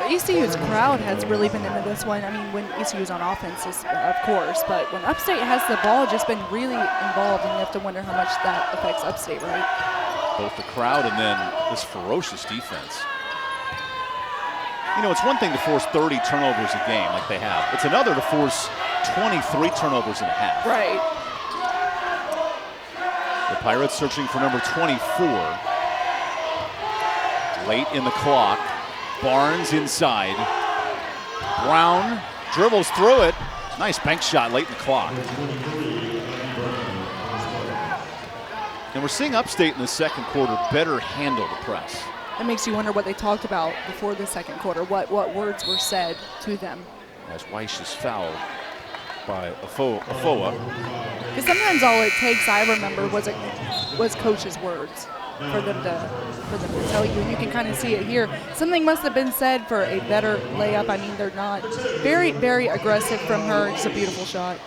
But ECU's crowd has really been into this one. I mean, when ECU's on offense, of course, but when Upstate has the ball, just been really involved, and you have to wonder how much that affects Upstate, right? Both the crowd and then this ferocious defense. You know, it's one thing to force 30 turnovers a game like they have. It's another to force 23 turnovers in a half. Right. The Pirates searching for number 24. Late in the clock. Barnes inside. Brown dribbles through it. Nice bank shot late in the clock. And we're seeing Upstate in the second quarter better handle the press. It makes you wonder what they talked about before the second quarter, what words were said to them. As Weish is fouled by Afoa. Because sometimes all it takes, I remember, was coach's words for them to tell you. And you can kind of see it here. Something must have been said for a better layup. I mean, they're not very, very aggressive from her. It's a beautiful shot.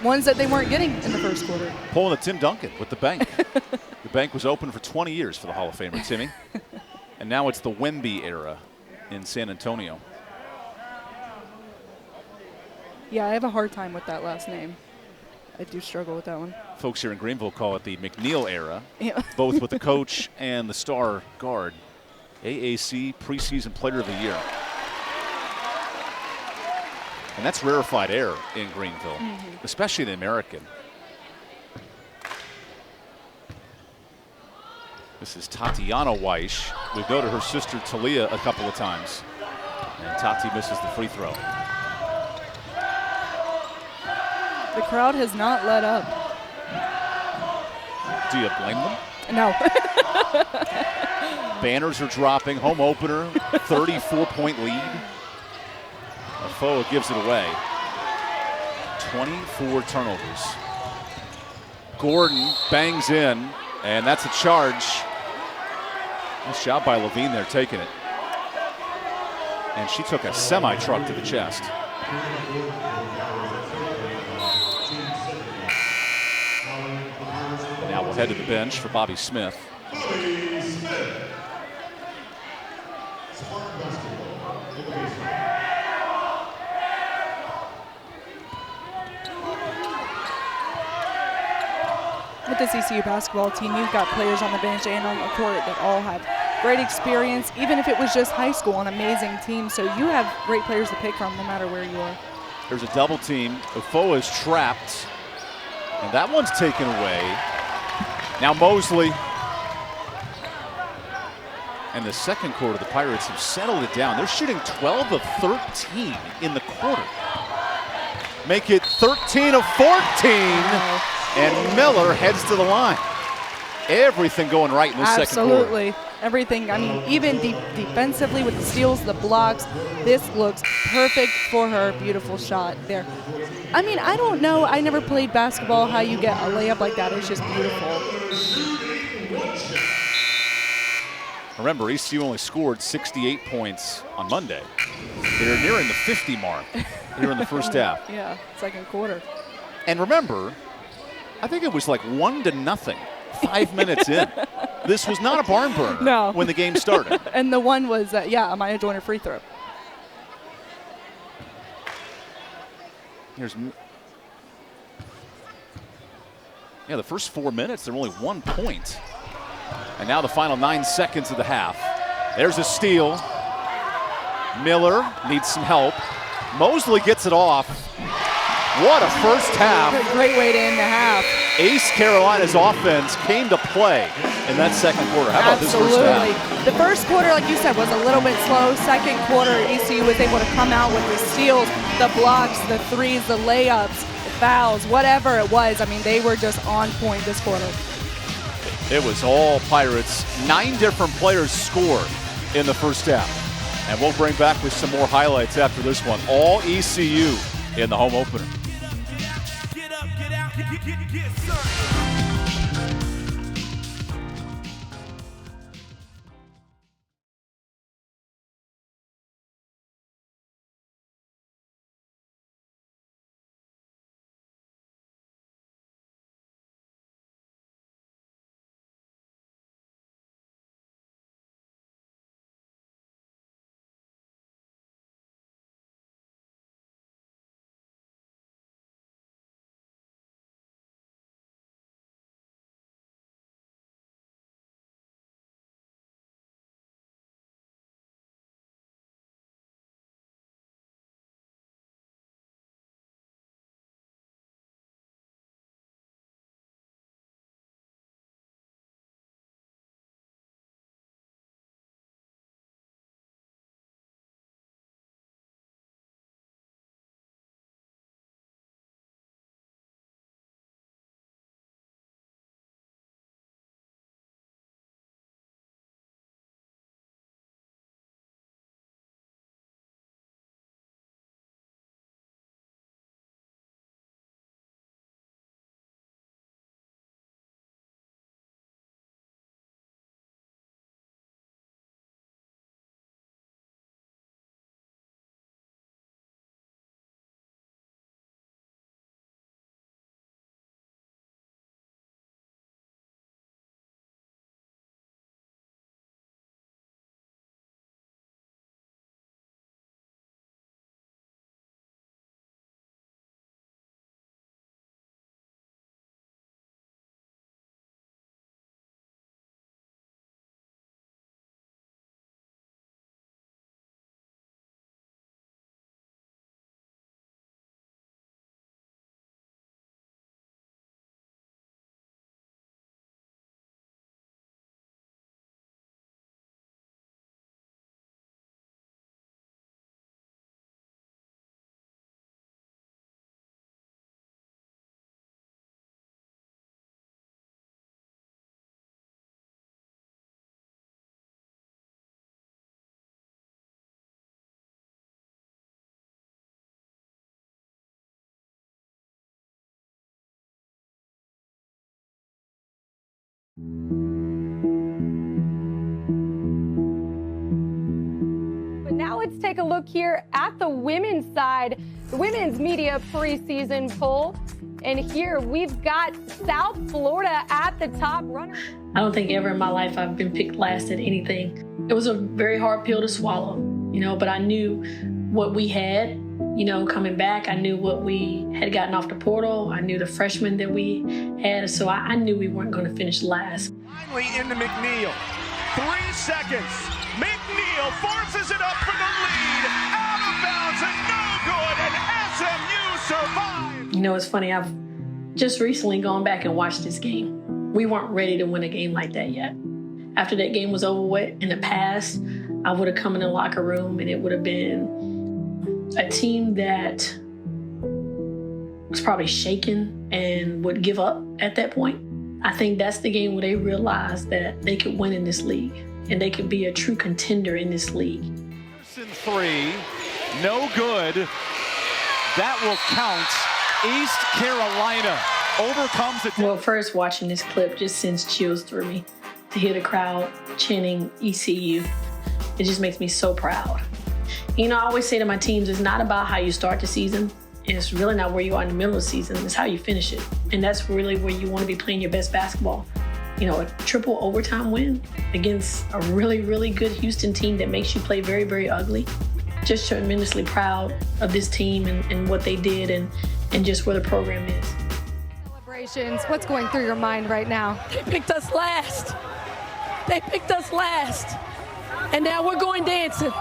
Ones that they weren't getting in the first quarter. Pulling a Tim Duncan with the bank. The bank was open for 20 years for the Hall of Famer, Timmy. And now it's the Wemby era in San Antonio. Yeah, I have a hard time with that last name. I do struggle with that one. Folks here in Greenville call it the McNeil era, Yeah. both with the coach and the star guard. AAC preseason player of the year. And that's rarefied air in Greenville, especially the American. This is Tatiana Weish. We've noted her sister Talia a couple of times. And Tati misses the free throw. The crowd has not let up. Do you blame them? No. Banners are dropping. Home opener, 34-point lead. Afoa gives it away. 24 turnovers. Gordon bangs in, and that's a charge. Nice job by Levine there, taking it. And she took a semi-truck to the chest. Now we'll head to the bench for Bobby Smith. With this ECU basketball team, you've got players on the bench and on the court that all have great experience, even if it was just high school, an amazing team. So you have great players to pick from no matter where you are. There's a double team. Afoa is trapped, and that one's taken away. Now Mosley. And the second quarter, the Pirates have settled it down. They're shooting 12 of 13 in the quarter. Make it 13 of 14. And Miller heads to the line. Everything going right in this second quarter. Absolutely. Everything. I mean, even defensively with the steals, the blocks, this looks perfect for her. Beautiful shot there. I mean, I don't know. I never played basketball. How you get a layup like that is just beautiful. Remember, ECU only scored 68 points on Monday. They're nearing the 50 mark here in the first half. Yeah, second quarter. And remember, I think it was like 1-0, 5 minutes in. This was not a barn burner when the game started. And the one was, a Maya Joyner free throw. Here's, the first 4 minutes, they're only 1 point. And now the final 9 seconds of the half. There's a steal. Miller needs some help. Mosley gets it off. What a first half. Great way to end the half. East Carolina's offense came to play in that second quarter. How about this first half? The first quarter, like you said, was a little bit slow. Second quarter, ECU was able to come out with the steals, the blocks, the threes, the layups, the fouls, whatever it was. I mean, they were just on point this quarter. It was all Pirates. 9 different players scored in the first half. And we'll bring back with some more highlights after this one. All ECU in the home opener. Get up, get out, get served. But now let's take a look here at the women's side, the women's media preseason poll. And here we've got South Florida at the top runner. I don't think ever in my life I've been picked last at anything. It was a very hard pill to swallow, but I knew what we had, coming back. I knew what we had gotten off the portal. I knew the freshmen that we had. So I knew we weren't going to finish last. Finally into McNeil. 3 seconds. McNeil forces it up for the lead. Out of bounds and no good. And SMU survives. It's funny. I've just recently gone back and watched this game. We weren't ready to win a game like that yet. After that game was over with, in the past, I would have come in the locker room and it would have been a team that was probably shaken and would give up at that point. I think that's the game where they realized that they could win in this league and they could be a true contender in this league. 3, no good. That will count. East Carolina overcomes it. Well, first watching this clip just sends chills through me to hear the crowd chanting ECU. It just makes me so proud. I always say to my teams, it's not about how you start the season. And it's really not where you are in the middle of the season. It's how you finish it. And that's really where you want to be playing your best basketball. A triple overtime win against a really, really good Houston team that makes you play very, very ugly. Just tremendously proud of this team and what they did and just where the program is. Celebrations, what's going through your mind right now? They picked us last. They picked us last. And now we're going dancing.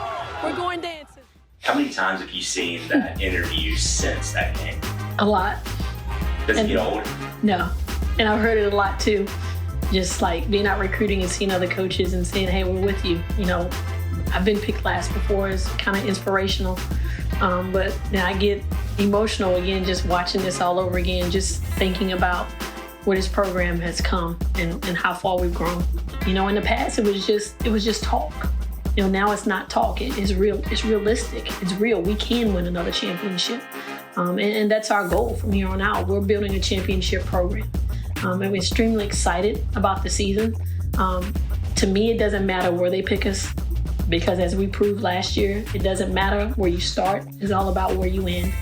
We're going dancing. How many times have you seen that interview since that game? A lot. Does it get old? No. And I've heard it a lot too. Just like being out recruiting and seeing other coaches and saying, hey, we're with you. I've been picked last before. It's kind of inspirational. But now I get emotional again just watching this all over again, just thinking about where this program has come and how far we've grown. In the past it was just talk. Now it's not talk. It's real. It's realistic. It's real. We can win another championship. And that's our goal from here on out. We're building a championship program. I'm extremely excited about the season. To me, it doesn't matter where they pick us because as we proved last year, it doesn't matter where you start. It's all about where you end.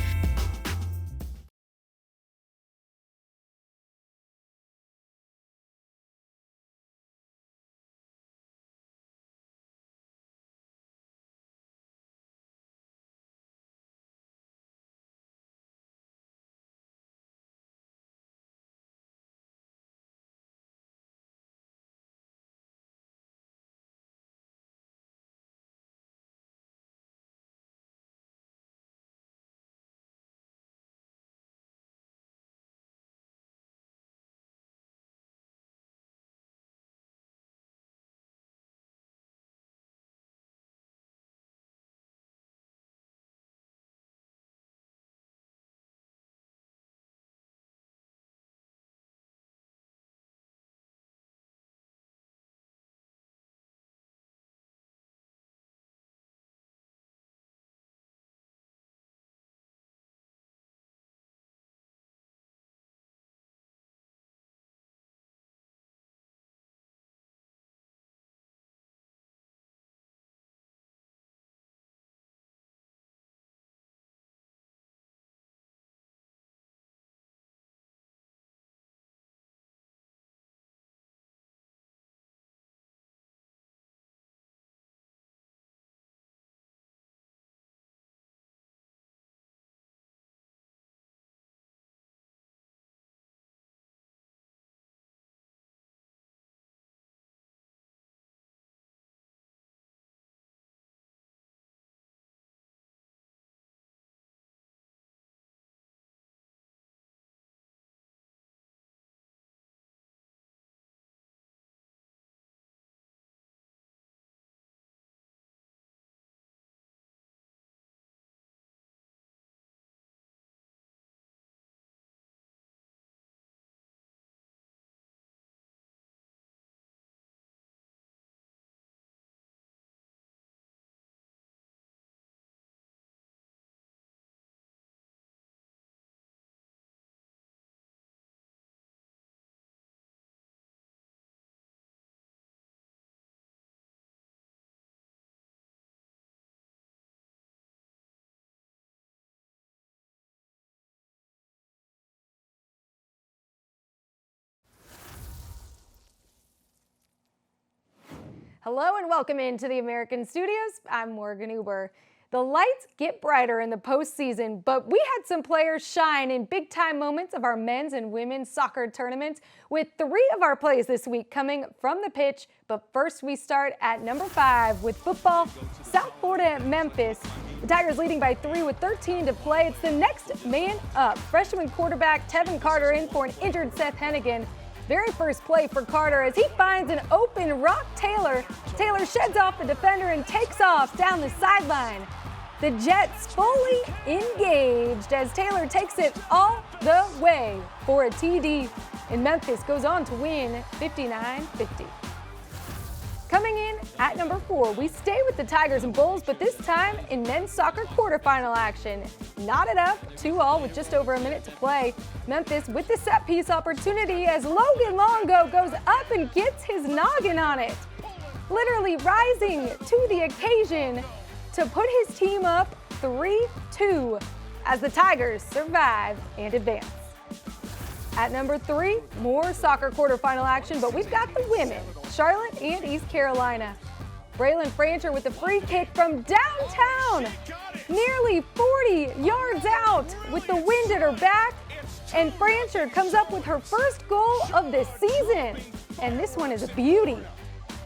Hello and welcome into the American Studios. I'm Morgan Uber. The lights get brighter in the postseason, but we had some players shine in big-time moments of our men's and women's soccer tournaments, with 3 of our plays this week coming from the pitch. But first, we start at number 5 with football. South Florida at Memphis. The Tigers leading by 3 with 13 to play. It's the next man up. Freshman quarterback Tevin Carter in for an injured Seth Hennigan. Very first play for Carter as he finds an open Rock Taylor. Taylor sheds off the defender and takes off down the sideline. The Jets fully engaged as Taylor takes it all the way for a TD. And Memphis goes on to win 59-50. Coming in at number 4, we stay with the Tigers and Bulls, but this time in men's soccer quarterfinal action. Knotted up 2-2 with just over a minute to play. Memphis with the set piece opportunity as Logan Longo goes up and gets his noggin on it. Literally rising to the occasion to put his team up 3-2 as the Tigers survive and advance. At number 3, more soccer quarterfinal action, but we've got the women, Charlotte and East Carolina. Braylon Francher with a free kick from downtown, nearly 40 yards out with the wind at her back, and Francher comes up with her first goal of the season, and this one is a beauty.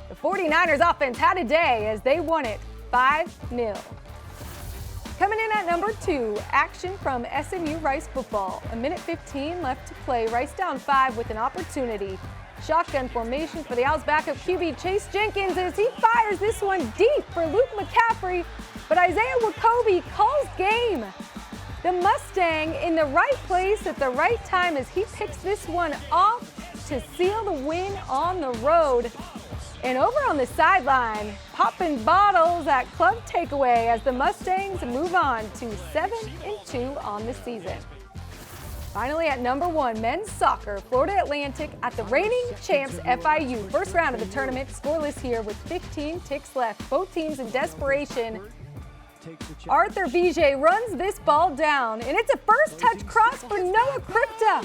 The 49ers offense had a day as they won it 5-0. Coming in at number 2, action from SMU Rice football. A minute 15 left to play. Rice down 5 with an opportunity. Shotgun formation for the Owls backup QB Chase Jenkins as he fires this one deep for Luke McCaffrey, but Isaiah Wakobe calls game. The Mustang in the right place at the right time as he picks this one off to seal the win on the road. And over on the sideline, popping bottles at Club Takeaway as the Mustangs move on to 7-2 on the season. Finally at number 1, men's soccer, Florida Atlantic at the reigning champs FIU. First round of the tournament, scoreless here with 15 ticks left. Both teams in desperation. Arthur Vijay runs this ball down, and it's a first touch cross for Noah Kripta.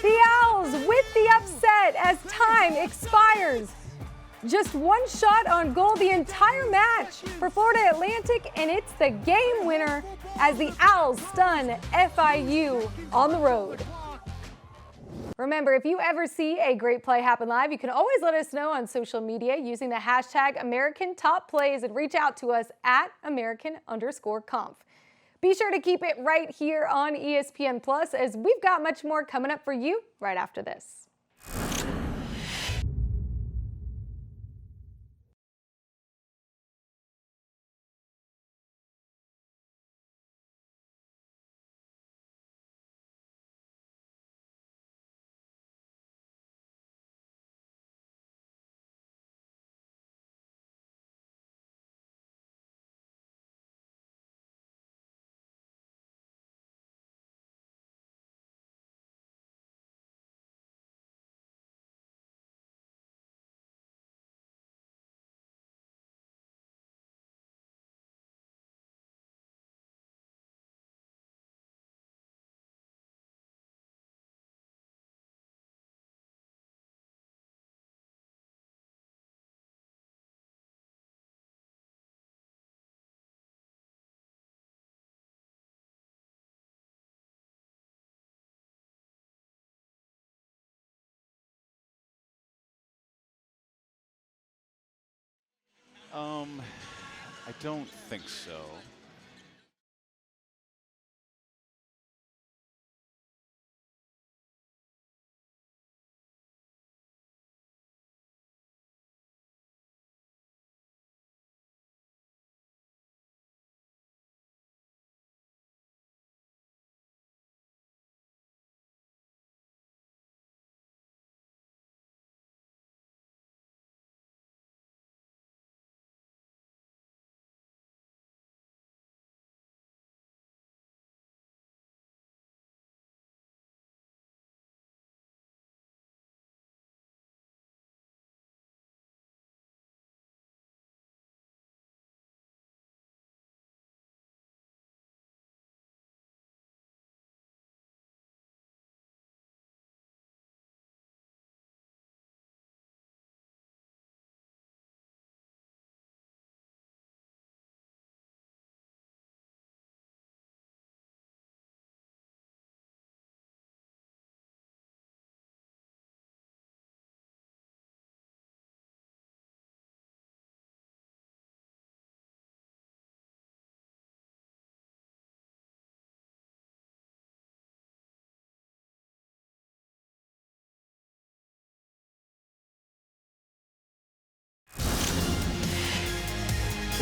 The Owls with the upset as time expires. Just one shot on goal the entire match for Florida Atlantic, and it's the game winner as the Owls stun FIU on the road. Remember, if you ever see a great play happen live, you can always let us know on social media using the hashtag AmericanTopPlays and reach out to us at American_Conf. Be sure to keep it right here on ESPN Plus as we've got much more coming up for you right after this. I don't think so.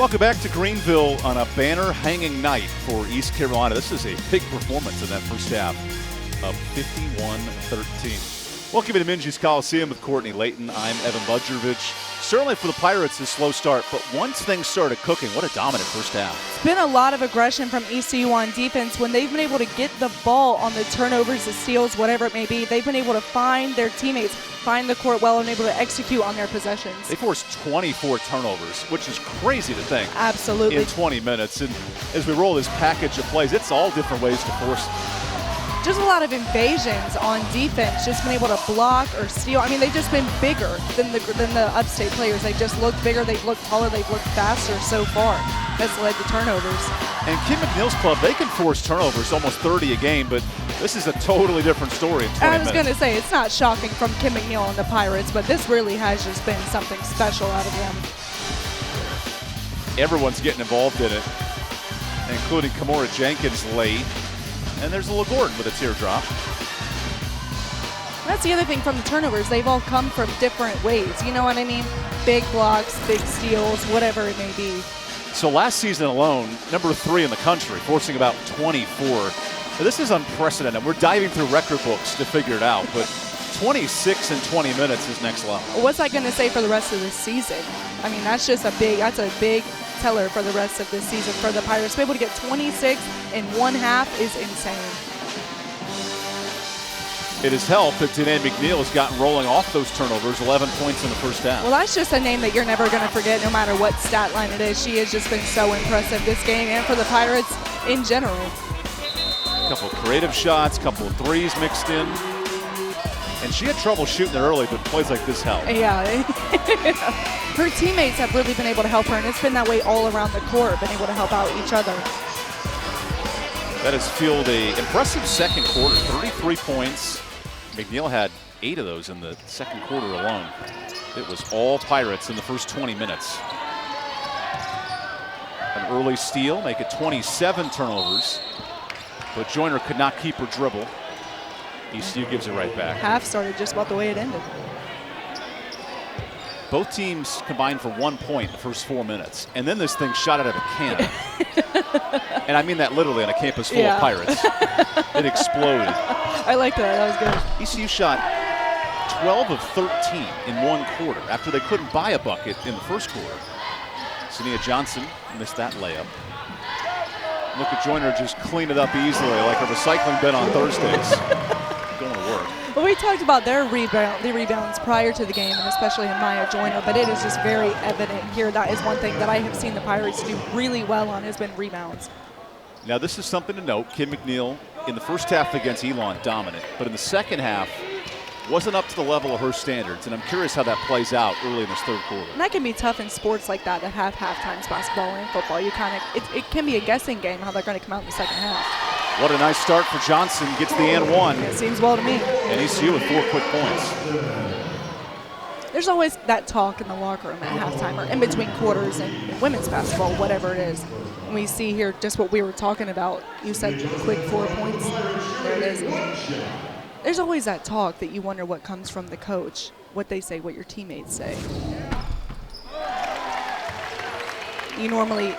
Welcome back to Greenville on a banner-hanging night for East Carolina. This is a big performance in that first half of 51-13. Welcome to Minji's Coliseum with Courtney Layton. I'm EvanBudrovich. Certainly for the Pirates, a slow start, but once things started cooking, what a dominant first half. It's been a lot of aggression from ECU on defense. When they've been able to get the ball on the turnovers, the steals, whatever it may be, they've been able to find their teammates, find the court well, and able to execute on their possessions. They forced 24 turnovers, which is crazy to think. Absolutely. In 20 minutes. And as we roll this package of plays, it's all different ways to force. Just a lot of invasions on defense, just been able to block or steal. I mean, they've just been bigger than the Upstate players. They just look bigger, they've looked taller, they've looked faster so far. That's led to turnovers. And Kim McNeil's club, they can force turnovers, almost 30 a game, but this is a totally different story in 20 minutes. I was going to say, it's not shocking from Kim McNeil and the Pirates, but this really has just been something special out of them. Everyone's getting involved in it, including Kamora Jenkins late. And there's a LaGordon with a teardrop. That's the other thing from the turnovers. They've all come from different ways. You know what I mean? Big blocks, big steals, whatever it may be. So last season alone, number 3 in the country, forcing about 24. Now, this is unprecedented. We're diving through record books to figure it out, but 26 in 20 minutes is next level. What's that going to say for the rest of this season? I mean, that's a big teller for the rest of this season for the Pirates. To be able to get 26 in one half is insane. It has helped that Danae McNeil has gotten rolling off those turnovers, 11 points in the first half. Well, that's just a name that you're never going to forget no matter what stat line it is. She has just been so impressive this game and for the Pirates in general. A couple of creative shots, a couple of threes mixed in. And she had trouble shooting it early, but plays like this help. Yeah. Her teammates have really been able to help her, and it's been that way all around the court, been able to help out each other. That has fueled an impressive second quarter, 33 points. McNeil had 8 of those in the second quarter alone. It was all Pirates in the first 20 minutes. An early steal, make it 27 turnovers, but Joyner could not keep her dribble. ECU gives it right back. Half started just about the way it ended. Both teams combined for 1 point in the first 4 minutes. And then this thing shot out of a cannon. And I mean that literally on a campus full of Pirates. It exploded. I like that. That was good. ECU shot 12 of 13 in one quarter after they couldn't buy a bucket in the first quarter. Sania Johnson missed that layup. Look at Joyner just clean it up easily like a recycling bin on Thursdays. Going to work. Well, we talked about the rebounds prior to the game, and especially in Maya Joyner, but it is just very evident here. That is one thing that I have seen the Pirates do really well on, has been rebounds. Now, this is something to note. Kim McNeil in the first half against Elon dominant, but in the second half wasn't up to the level of her standards, and I'm curious how that plays out early in this third quarter. And that can be tough in sports like that have half-times basketball and football. You it can be a guessing game how they're going to come out in the second half. What a nice start for Johnson. Gets the and one. It seems well to me. And ECU with 4 quick points. There's always that talk in the locker room at halftime or in between quarters in women's basketball, whatever it is. And we see here just what we were talking about. You said quick 4 points. There it is. There's always that talk that you wonder what comes from the coach, what they say, what your teammates say. You normally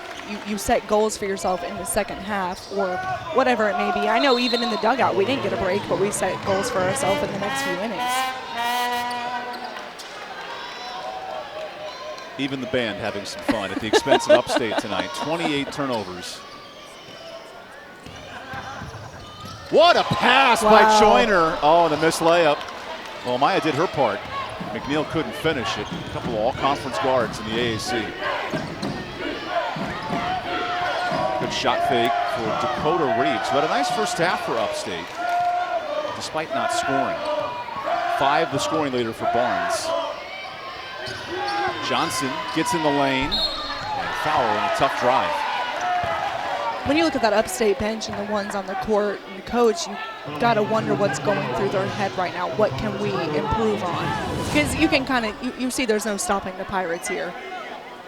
you set goals for yourself in the second half or whatever it may be. I know even in the dugout we didn't get a break, but we set goals for ourselves in the next few innings. Even the band having some fun at the expense of Upstate tonight. 28 turnovers. What a pass by Joyner. Oh, and a missed layup. Well, Maya did her part. McNeil couldn't finish it. A couple of all-conference guards in the AAC. Good shot fake for Dakota Reeves. But a nice first half for Upstate, despite not scoring. 5 the scoring leader for Barnes. Johnson gets in the lane. And foul and a tough drive. When you look at that Upstate bench and the ones on the court and the coach, you got to wonder what's going through their head right now. What can we improve on? Because you can kind of, you see there's no stopping the Pirates here.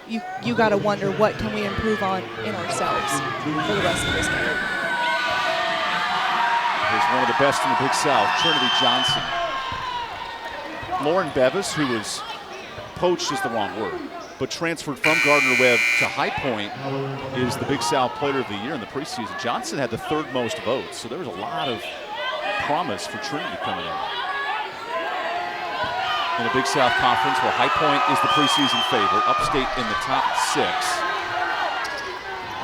You got to wonder what can we improve on in ourselves for the rest of this game. Here's one of the best in the Big South, Trinity Johnson. Lauren Bevis, who was poached is the wrong word. but transferred from Gardner-Webb to High Point, is the Big South Player of the Year in the preseason. Johnson had the 3rd most votes, so there was a lot of promise for Trinity coming in. In a Big South Conference where High Point is the preseason favorite, Upstate in the top 6.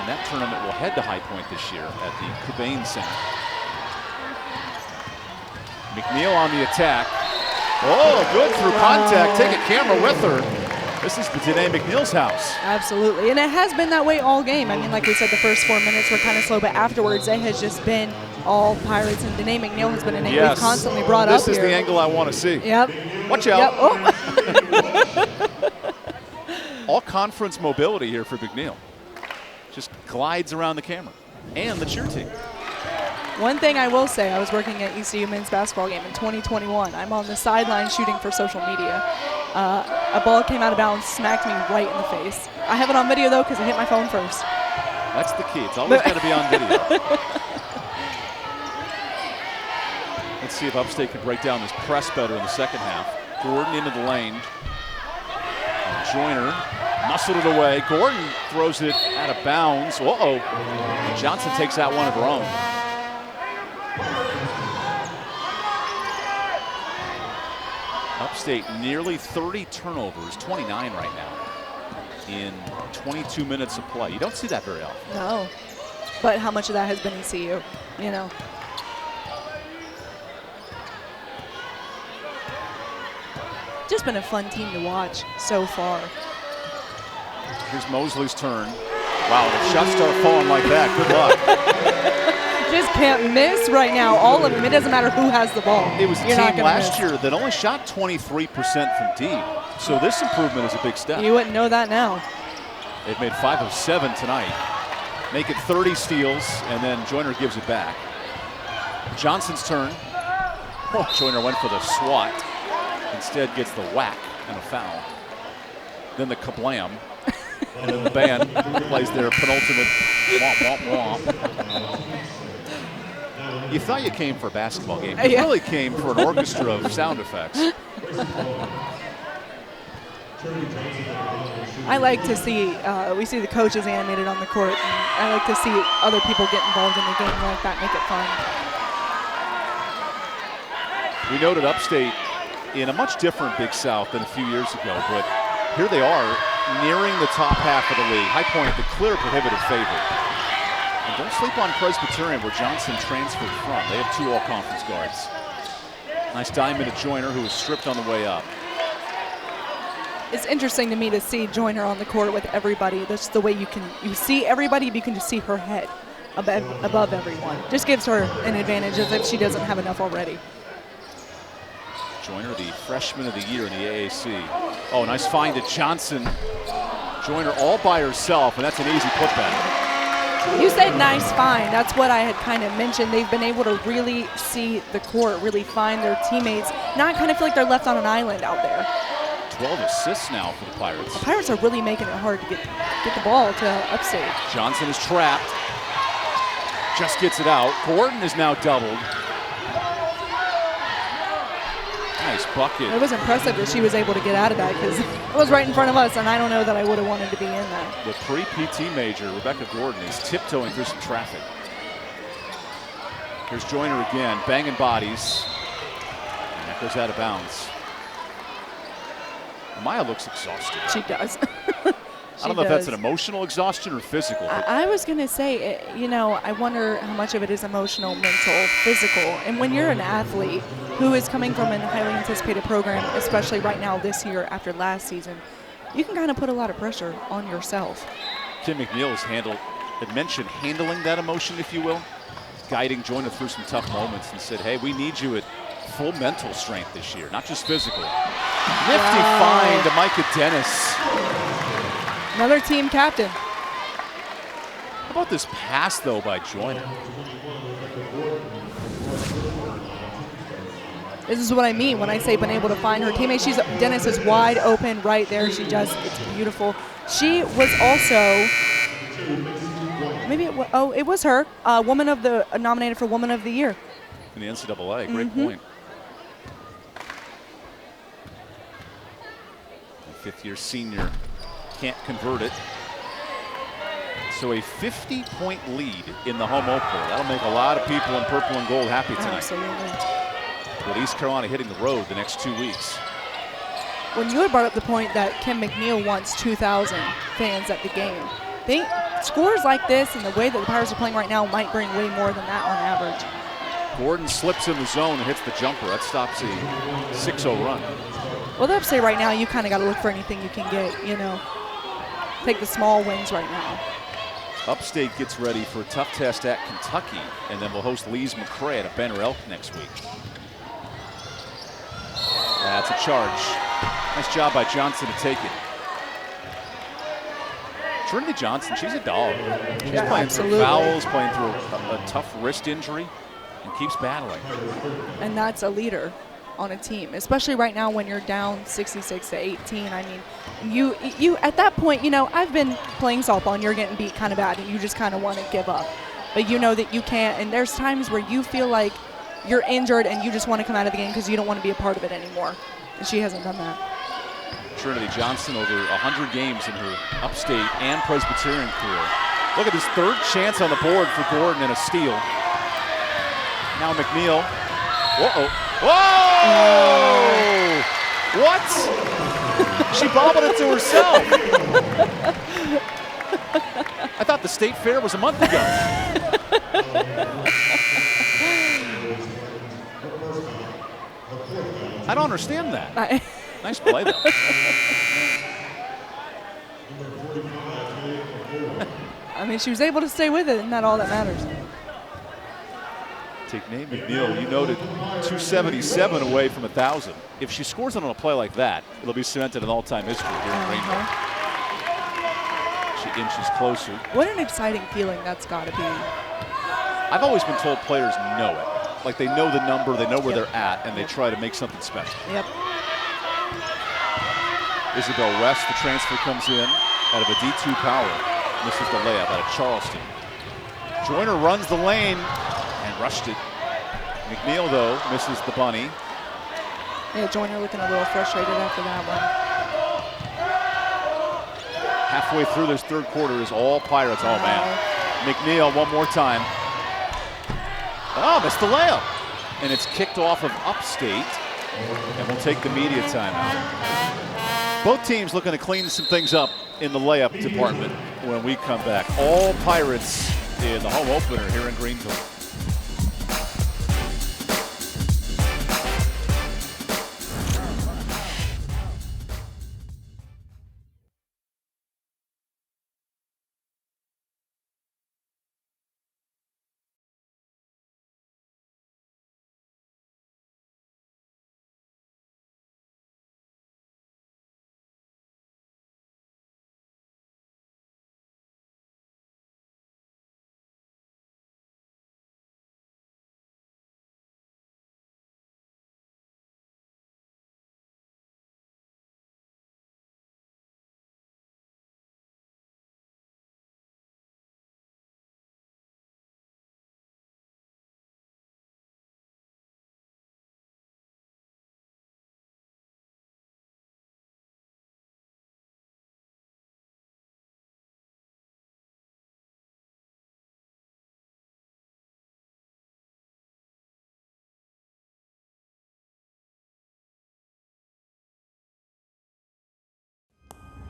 And that tournament will head to High Point this year at the Cobain Center. McNeil on the attack. Oh, good through contact. Take a camera with her. This is Danae McNeil's house. Absolutely, and it has been that way all game. I mean, like we said, the first 4 minutes were kind of slow, but afterwards it has just been all Pirates, and Danae McNeil has been a name we've constantly brought up here. This is the angle I want to see. Yep. Watch out. Yep. Oh. All conference mobility here for McNeil. Just glides around the camera and the cheer team. One thing I will say, I was working at ECU men's basketball game in 2021. I'm on the sideline shooting for social media. A ball came out of bounds, smacked me right in the face. I have it on video though because I hit my phone first. That's the key. It's always got to be on video. Let's see if Upstate can break down this press better in the second half. Gordon into the lane. Joyner muscled it away. Gordon throws it out of bounds. Uh-oh. And Johnson takes out one of her own. Upstate nearly 30 turnovers, 29 right now, in 22 minutes of play. You don't see that very often. No, but how much of that has been ECU, you know? Just been a fun team to watch so far. Here's Mosley's turn. Wow, the shots start falling like that. Good luck. Just can't miss right now. All of them. It doesn't matter who has the ball. It was the team last year that only shot 23% from deep. So this improvement is a big step. You wouldn't know that now. They've made 5 of 7 tonight. Make it 30 steals, and then Joyner gives it back. Johnson's turn. Oh, Joyner went for the swat. Instead gets the whack and a foul. Then the kablam. And then the band plays their penultimate womp, womp, womp. You thought you came for a basketball game. You really came for an orchestra of sound effects. I like to see, we see the coaches animated on the court, and I like to see other people get involved in the game like that, make it fun. We noted Upstate in a much different Big South than a few years ago, but here they are nearing the top half of the league. High Point, the clear prohibitive favorite. And don't sleep on Presbyterian, where Johnson transferred from. They have 2 all-conference guards. Nice diamond to Joyner, who was stripped on the way up. It's interesting to me to see Joyner on the court with everybody. That's the way you see everybody, but you can just see her head above everyone. Just gives her an advantage as if she doesn't have enough already. Joyner, the freshman of the year in the AAC. Oh, nice find to Johnson. Joyner all by herself, and that's an easy putback. You said nice find. That's what I had kind of mentioned. They've been able to really see the court, really find their teammates, not kind of feel like they're left on an island out there. 12 assists now for the Pirates. The Pirates are really making it hard to get the ball to Upstate. Johnson is trapped. Just gets it out. Gordon is now doubled. Nice bucket. It was impressive that she was able to get out of that because it was right in front of us, and I don't know that I would have wanted to be in that. The pre-PT major, Rebecca Gordon, is tiptoeing through some traffic. Here's Joyner again, banging bodies. And that goes out of bounds. Maya looks exhausted. She does. I don't know if that's an emotional exhaustion or physical. I was going to say, you know, I wonder how much of it is emotional, mental, physical. And when you're an athlete who is coming from a highly anticipated program, especially right now this year after last season, you can kind of put a lot of pressure on yourself. Kim McNeil had mentioned handling that emotion, if you will, guiding Joyner through some tough moments and said, hey, we need you at full mental strength this year, not just physical. Nifty find to Micah Dennis. Another team captain. How about this pass, though, by Joyner? This is what I mean when I say been able to find her teammates. Dennis is wide open right there. It's beautiful. She was also, it was her, nominated for Woman of the Year. In the NCAA, great point. A 5th-year senior can't convert it. So a 50-point lead in the home opener. That'll make a lot of people in purple and gold happy tonight. Absolutely. With East Carolina hitting the road the next 2 weeks. When you had brought up the point that Kim McNeil wants 2,000 fans at the game, scores like this and the way that the Pirates are playing right now might bring way more than that on average. Gordon slips in the zone and hits the jumper. That stops a 6-0 run. Well, the Upstate right now, you kind of got to look for anything you can get, you know. Take the small wins right now. Upstate gets ready for a tough test at Kentucky, and then we'll host Lees McRae at Benner Elk next week. That's a charge. Nice job by Johnson to take it. Trinity Johnson, she's a dog. She's playing through fouls, playing through a tough wrist injury, and keeps battling. And that's a leader on a team, especially right now when you're down 66-18. I mean, you at that point, you know, I've been playing softball and you're getting beat kind of bad and you just kind of want to give up. But you know that you can't, and there's times where you feel like you're injured and you just want to come out of the game because you don't want to be a part of it anymore. And she hasn't done that. Trinity Johnson over 100 games in her Upstate and Presbyterian career. Look at this third chance on the board for Gordon and a steal. Now McNeil. Uh-oh. Whoa! What? She bobbled it to herself. I thought the State Fair was a month ago. I don't understand that. Nice play, though. I mean, she was able to stay with it, and that's all that matters. Take Nate McNeil, you noted 277 away from 1,000. If she scores on a play like that, it'll be cemented in all-time history here in Greenville. She inches closer. What an exciting feeling that's got to be. I've always been told players know it. Like they know the number, they know where they're at, and they try to make something special. Yep. Isabel West, the transfer, comes in out of a D2 power. Misses the layup out of Charleston. Joyner runs the lane and rushed it. McNeil, though, misses the bunny. Yeah, Joyner looking a little frustrated after that one. Halfway through this third quarter is all Pirates. Oh, man. McNeil one more time. Oh, missed the layup. And it's kicked off of Upstate. And we'll take the media timeout. Both teams looking to clean some things up in the layup department when we come back. All Pirates in the home opener here in Greenville.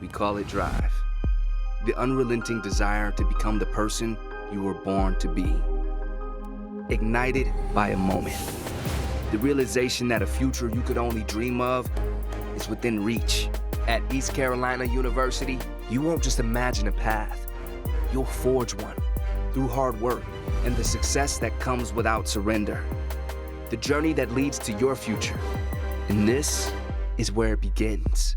We call it drive. The unrelenting desire to become the person you were born to be. Ignited by a moment. The realization that a future you could only dream of is within reach. At East Carolina University, you won't just imagine a path. You'll forge one through hard work and the success that comes without surrender. The journey that leads to your future. And this is where it begins.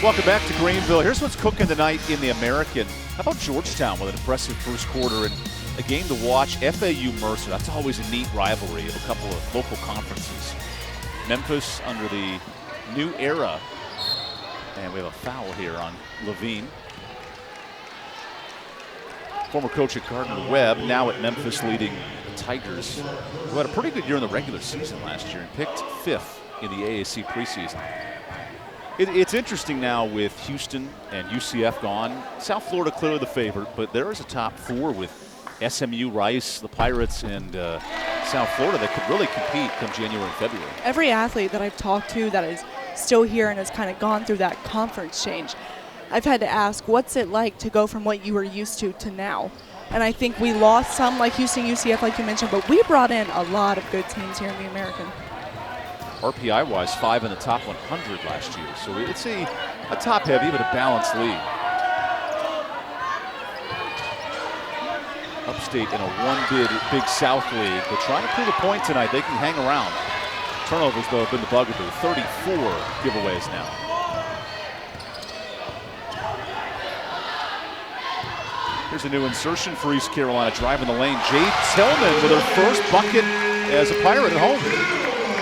Welcome back to Greenville. Here's what's cooking tonight in the American. How about Georgetown with an impressive first quarter and a game to watch? FAU Mercer. That's always a neat rivalry of a couple of local conferences. Memphis under the new era. And we have a foul here on Levine. Former coach at Gardner-Webb, now at Memphis, leading the Tigers, who had a pretty good year in the regular season last year and picked 5th in the AAC preseason. It's interesting now with Houston and UCF gone. South Florida clearly the favorite, but there is a top 4 with SMU, Rice, the Pirates, and South Florida that could really compete come January and February. Every athlete that I've talked to that is still here and has kind of gone through that conference change, I've had to ask, what's it like to go from what you were used to now? And I think we lost some, like Houston, UCF, like you mentioned, but we brought in a lot of good teams here in the American. RPI-wise, 5 in the top 100 last year. So it's a top-heavy but a balanced league. Upstate in a one-big South league, but trying to prove a point tonight. They can hang around. Turnovers, though, have been the bugaboo. 34 giveaways now. Here's a new insertion for East Carolina, driving the lane. Jade Tillman with her first bucket as a Pirate at home.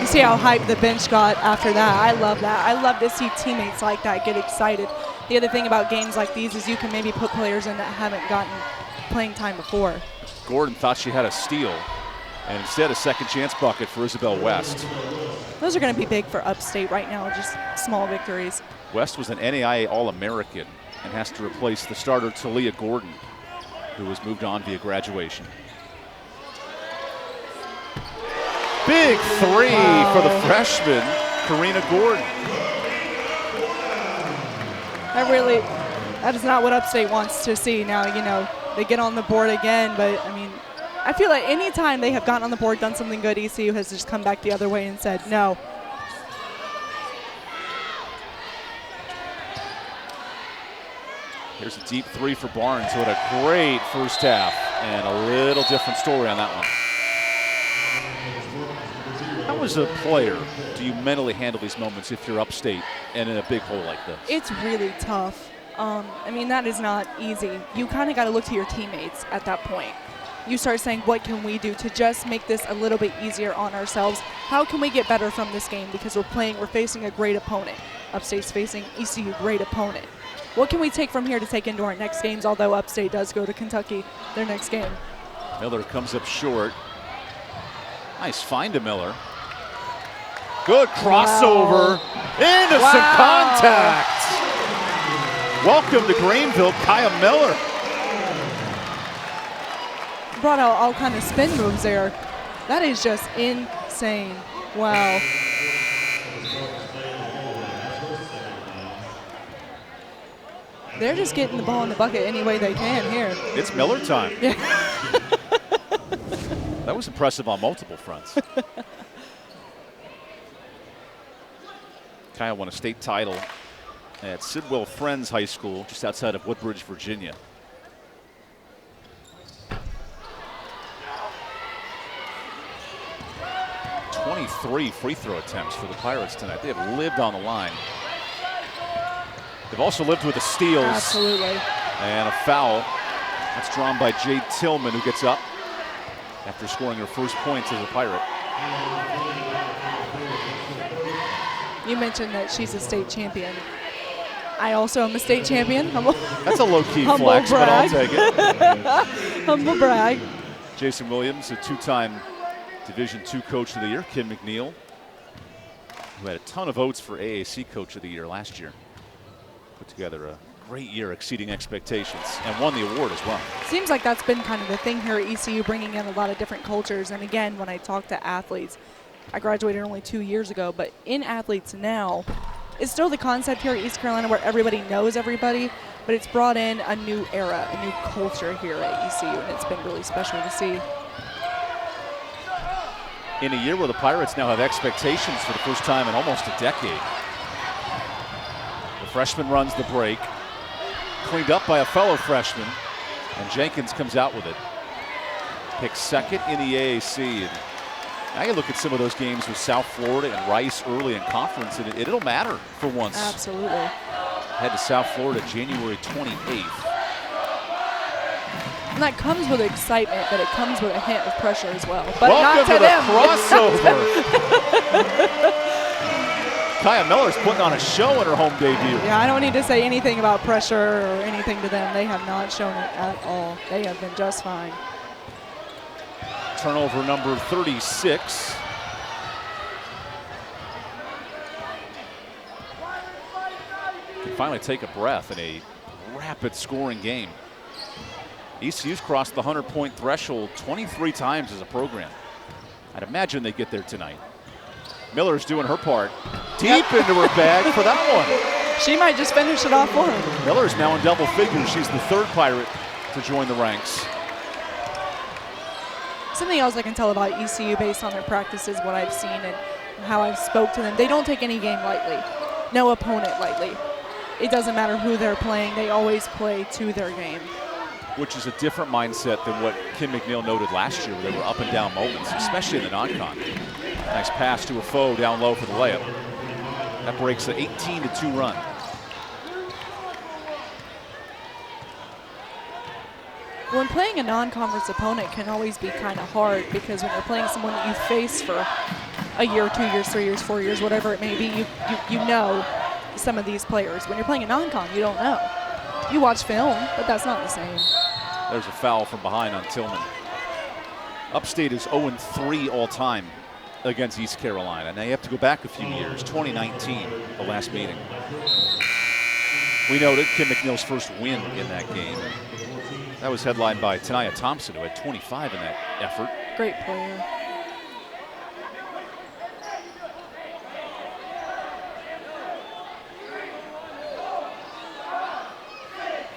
You see how hyped the bench got after that. I love that. I love to see teammates like that get excited. The other thing about games like these is you can maybe put players in that haven't gotten playing time before. Gordon thought she had a steal, and instead a second chance bucket for Isabel West. Those are going to be big for Upstate right now, just small victories. West was an NAIA All-American and has to replace the starter Talia Gordon, who was moved on via graduation. Big three for the freshman, Karina Gordon. That is not what Upstate wants to see. Now, you know, they get on the board again, but I mean, I feel like any time they have gotten on the board, done something good, ECU has just come back the other way and said no. Here's a deep three for Barnes, who had a great first half, and a little different story on that one. How as a player do you mentally handle these moments if you're Upstate and in a big hole like this? It's really tough. I mean, that is not easy. You kind of got to look to your teammates at that point. You start saying, what can we do to just make this a little bit easier on ourselves? How can we get better from this game? Because we're facing a great opponent. Upstate's facing ECU, great opponent. What can we take from here to take into our next games, although Upstate does go to Kentucky their next game? Miller comes up short. Nice find to Miller. Good crossover. Into some contact. Welcome to Greenville, Kaya Miller. Brought out all kind of spin moves there. That is just insane. Wow. They're just getting the ball in the bucket any way they can here. It's Miller time. Yeah. That was impressive on multiple fronts. Kaya won a state title at Sidwell Friends High School just outside of Woodbridge, Virginia. .23 free throw attempts for the Pirates tonight. They have lived on the line. They've also lived with the steals. Absolutely. And a foul. That's drawn by Jade Tillman, who gets up after scoring her first points as a Pirate. You mentioned that she's a state champion. I also am a state champion. That's a low-key flex, but I'll take it. Humble brag. Jason Williams, a two-time Division II Coach of the Year. Kim McNeil, who had a ton of votes for AAC Coach of the Year last year. Put together a great year, exceeding expectations, and won the award as well. Seems like that's been kind of the thing here at ECU, bringing in a lot of different cultures. And again, when I talk to athletes, I graduated only 2 years ago, but in athletes now, it's still the concept here at East Carolina where everybody knows everybody, but it's brought in a new era, a new culture here at ECU, and it's been really special to see. In a year where the Pirates now have expectations for the first time in almost a decade. The freshman runs the break, cleaned up by a fellow freshman, and Jenkins comes out with it. Picks second in the AAC. And now you look at some of those games with South Florida and Rice early in conference, and it'll matter for once. Absolutely. Head to South Florida January 28th. And that comes with excitement, but it comes with a hint of pressure as well. But Welcome not to to the them. crossover. Kaya Miller's putting on a show in her home debut. Yeah, I don't need to say anything about pressure or anything to them. They have not shown it at all. They have been just fine. Turnover number 36. Can finally take a breath in a rapid scoring game. ECU's crossed the 100-point threshold 23 times as a program. I'd imagine they get there tonight. Miller's doing her part. Deep into her bag for that one. She might just finish it off for her. Miller's now in double figures. She's the third Pirate to join the ranks. Something else I can tell about ECU based on their practices, what I've seen and how I've spoke to them, they don't take any game lightly. No opponent lightly. It doesn't matter who they're playing. They always play to their game. Which is a different mindset than what Kim McNeil noted last year, where they were up and down moments, especially in the non-con. Nice pass to a foe down low for the layup. That breaks the 18-2 run. When playing a non-conference opponent can always be kind of hard, because when you're playing someone that you face for a year, 2 years, 3 years, 4 years, whatever it may be, you know some of these players. When you're playing a non-con, you don't know. You watch film, but that's not the same. There's a foul from behind on Tillman. Upstate is 0-3 all time against East Carolina. Now you have to go back a few years, 2019, the last meeting. We noted Kim McNeil's first win in that game. That was headlined by Tanaya Thompson, who had 25 in that effort. Great player.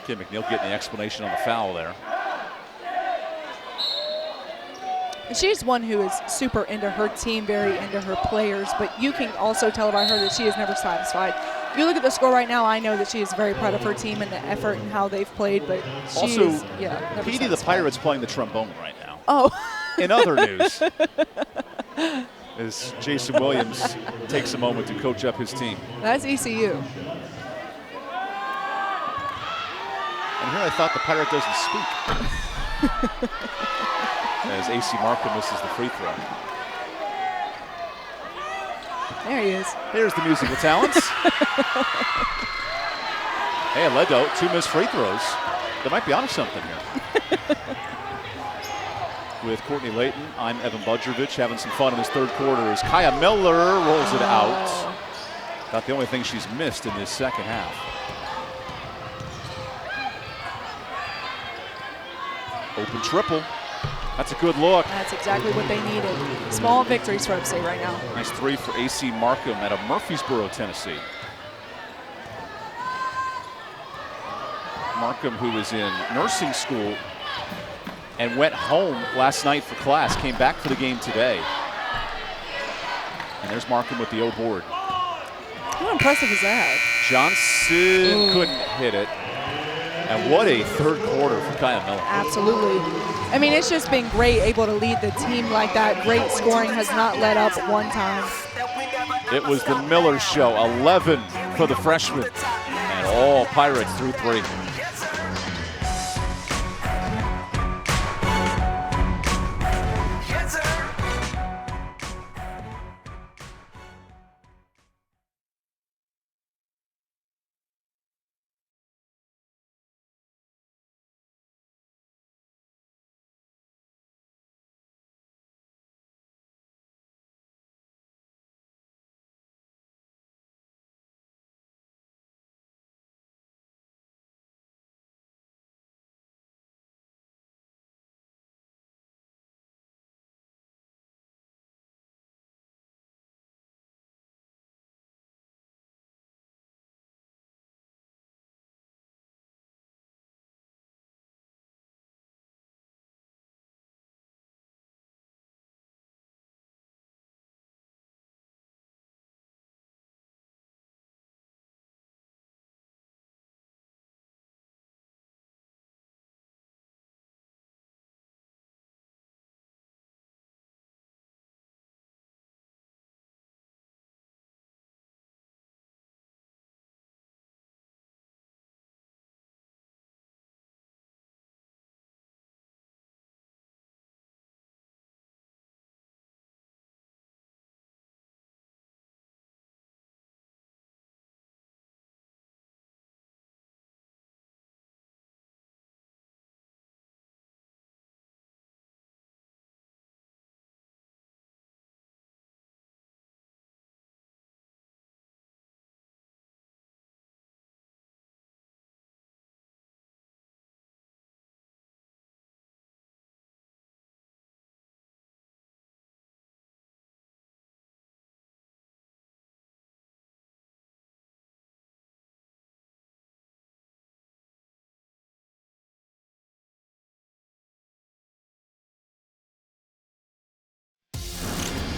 Kim McNeil getting the explanation on the foul there. She's one who is super into her team, very into her players, but you can also tell by her that she is never satisfied. If you look at the score right now, I know that she is very proud of her team and the effort and how they've played, but she Also, is, never Petey the satisfied. Pirate's playing the trombone right now. Oh. In other news, as Jason Williams takes a moment to coach up his team. That's ECU. And here I thought the Pirate doesn't speak. As AC Markham misses the free throw. There he is. Here's the musical talents. Hey, Ledo, 2 missed free throws. They might be onto something here. With Courtney Layton, I'm EvanBudrovich, having some fun in this third quarter as Kaya Miller rolls it out. About the only thing she's missed in this second half. Open triple. That's a good look. That's exactly what they needed. Small victories for Upstate right now. Nice 3 for AC Markham out of Murfreesboro, Tennessee. Markham, who was in nursing school and went home last night for class, came back for the game today. And there's Markham with the O board. How impressive is that? Johnson couldn't hit it. And what a third quarter for Kaya Miller. Absolutely. I mean, it's just been great, able to lead the team like that. Great scoring, has not let up one time. It was the Miller show, 11 for the freshman. And all Pirates through 3.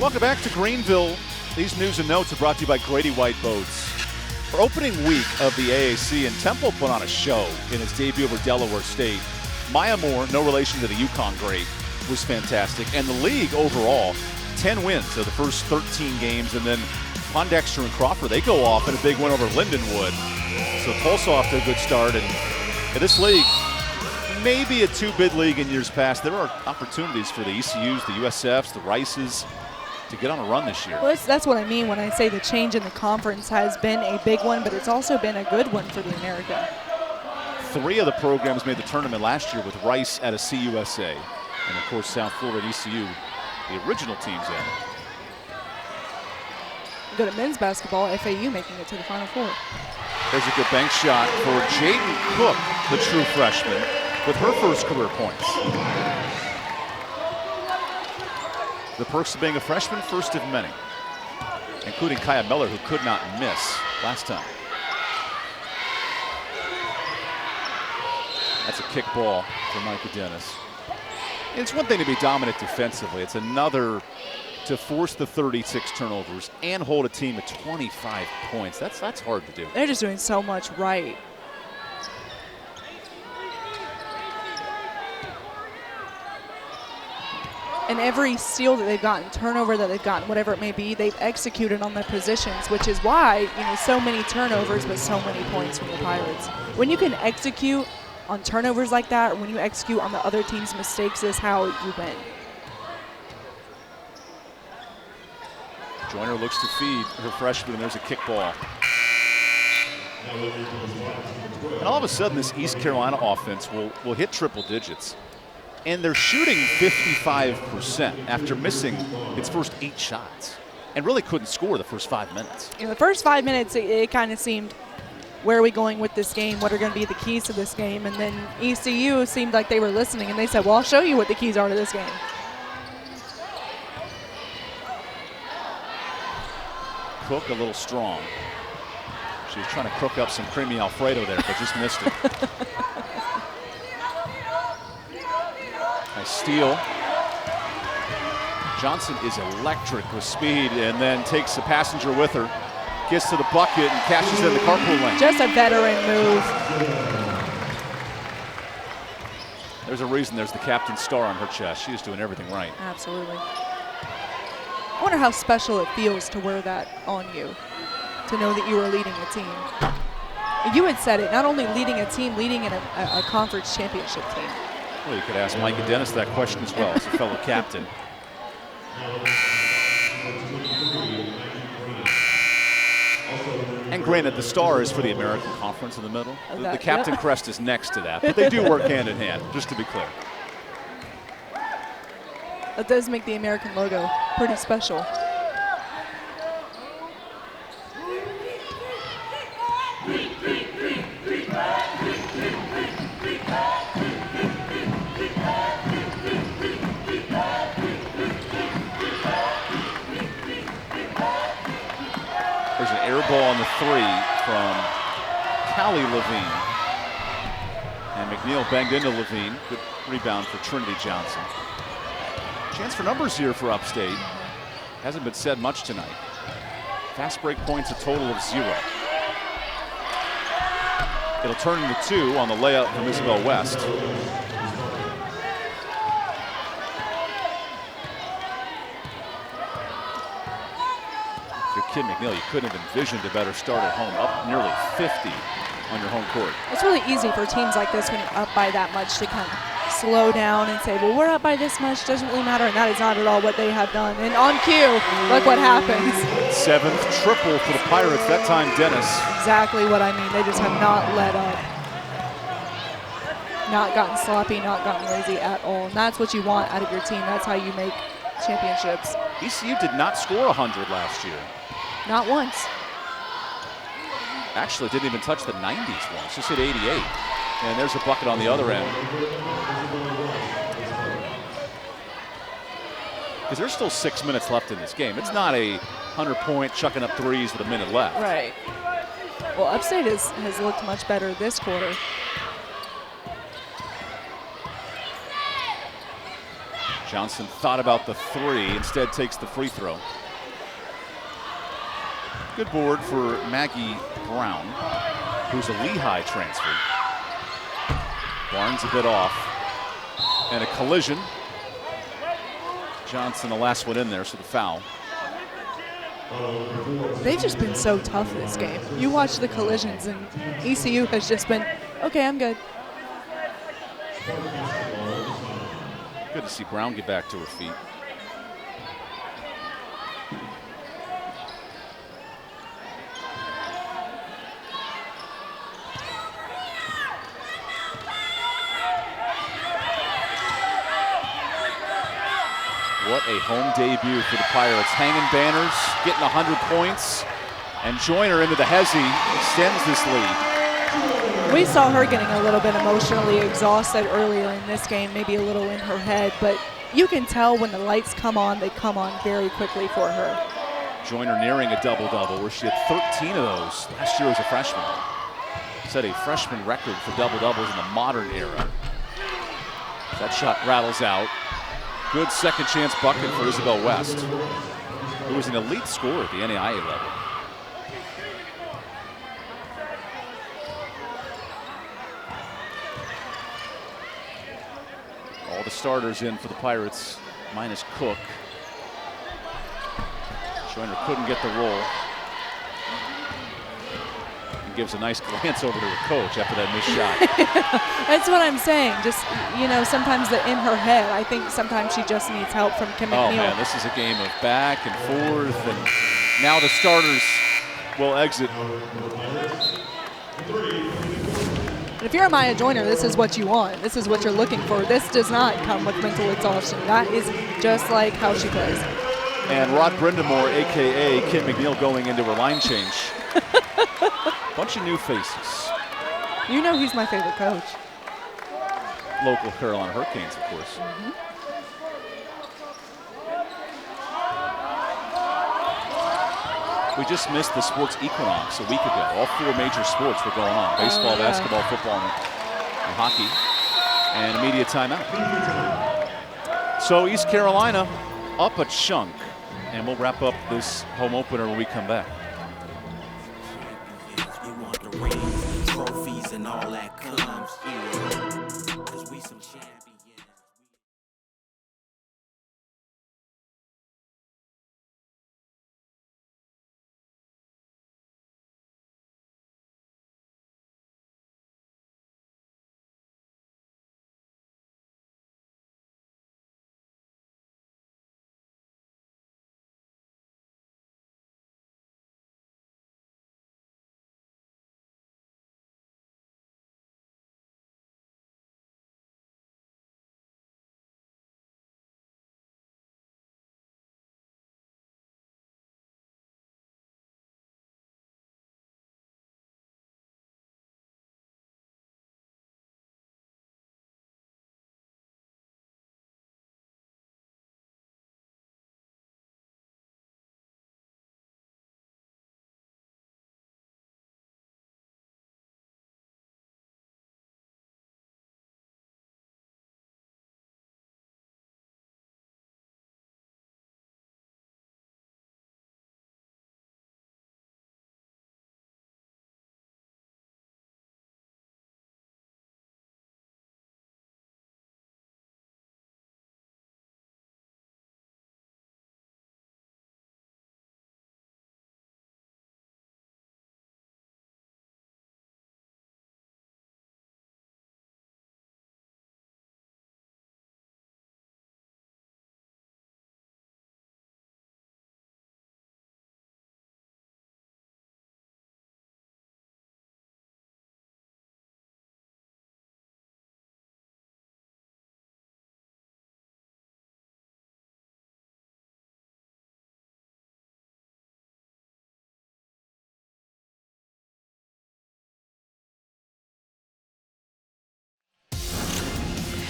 Welcome back to Greenville. These news and notes are brought to you by Grady White Boats. For opening week of the AAC, and Temple put on a show in its debut over Delaware State. Maya Moore, no relation to the UConn great, was fantastic. And the league overall, 10 wins of the first 13 games. And then Pondexter and Crawford, they go off in a big win over Lindenwood. So Tulsa off to a good start. And in this league, maybe a two-bid league in years past, there are opportunities for the ECUs, the USFs, the Rices to get on a run this year. Well, that's what I mean when I say the change in the conference has been a big one, but it's also been a good one for the American. 3 of the programs made the tournament last year with Rice out of CUSA. And of course, South Florida and ECU, the original teams in. Go to men's basketball, FAU making it to the Final Four. There's a good bank shot for Jaden Cook, the true freshman, with her first career points. The perks of being a freshman, first of many, including Kaya Miller, who could not miss last time. That's a kick ball for Micah Dennis. It's one thing to be dominant defensively. It's another to force the 36 turnovers and hold a team at 25 points. That's hard to do. They're just doing so much right. And every steal that they've gotten, turnover that they've gotten, whatever it may be, they've executed on their positions, which is why, so many turnovers but so many points from the Pirates. When you can execute on turnovers like that, or when you execute on the other team's mistakes, is how you win. Joyner looks to feed her freshman, and there's a kick ball. And all of a sudden, this East Carolina offense will hit triple digits. And they're shooting 55% after missing its first 8 shots, and really couldn't score the first 5 minutes. In the first 5 minutes, it kind of seemed, where are we going with this game? What are going to be the keys to this game? And then ECU seemed like they were listening, and they said, well, I'll show you what the keys are to this game. Cook a little strong. She was trying to cook up some creamy Alfredo there, but just missed it. Nice steal. Johnson is electric with speed and then takes the passenger with her. Gets to the bucket and cashes in the carpool lane. Just a veteran move. There's a reason there's the captain's star on her chest. She is doing everything right. Absolutely. I wonder how special it feels to wear that on you, to know that you are leading a team. You had said it, not only leading a team, leading in a conference championship team. Well, you could ask Micah Dennis that question as well as a fellow captain. And granted, the star is for the American Conference in the middle. The captain crest is next to that, but they do work hand in hand, just to be clear. That does make the American logo pretty special. There's an air ball on the 3 from Callie Levine. And McNeil banged into Levine. Good rebound for Trinity Johnson. Chance for numbers here for Upstate. Hasn't been said much tonight. Fast break points, a total of 0. It'll turn into 2 on the layup from Isabel West. Your kid McNeil, you couldn't have envisioned a better start at home, up nearly 50 on your home court. It's really easy for teams like this when you're up by that much to kind of slow down and say, well, we're up by this much, doesn't really matter, and that is not at all what they have done. And on cue, look what happens. 7th triple for the Pirates, that time Dennis. Exactly what I mean. They just have not let up. Not gotten sloppy, not gotten lazy at all. And that's what you want out of your team. That's how you make championships. ECU did not score 100 last year. Not once. Actually, didn't even touch the 90s once, just hit 88. And there's a bucket on the other end. Because there's still 6 minutes left in this game. It's not a 100-point chucking up threes with a minute left. Right. Well, Upstate has looked much better this quarter. Johnson thought about the three, instead takes the free throw. Good board for Maggie Brown, who's a Lehigh transfer. Barnes a bit off. And a collision. Johnson, the last one in there, so the foul. They've just been so tough this game. You watch the collisions, and ECU has just been, okay, I'm good. Good to see Brown get back to her feet. What a home debut for the Pirates. Hanging banners, getting 100 points, and Joyner into the hezzy extends this lead. We saw her getting a little bit emotionally exhausted earlier in this game, maybe a little in her head, but you can tell when the lights come on, they come on very quickly for her. Joyner nearing a double-double, where she had 13 of those last year as a freshman. Set a freshman record for double-doubles in the modern era. That shot rattles out. Good second chance bucket for Isabel West, who was an elite scorer at the NAIA level. All the starters in for the Pirates, minus Cook. Joyner couldn't get the roll. And gives a nice glance over to her coach after that missed shot. That's what I'm saying. Just, you know, sometimes in her head, I think sometimes she just needs help from Kim McNeil. Oh man, this is a game of back and forth, and now the starters will exit. And if you're a Maya Joyner, this is what you want. This is what you're looking for. This does not come with mental exhaustion. That is just like how she plays. And Rod Brindamore, a.k.a. Kim McNeil, going into her line change. Bunch of new faces. You know he's my favorite coach. Local Carolina Hurricanes, of course. We just missed the sports equinox a week ago. All four major sports were going on. Baseball, basketball, football, and hockey. And a media timeout. So East Carolina up a chunk. And we'll wrap up this home opener when we come back. Trophies and all that comes here. 'Cause we some champions.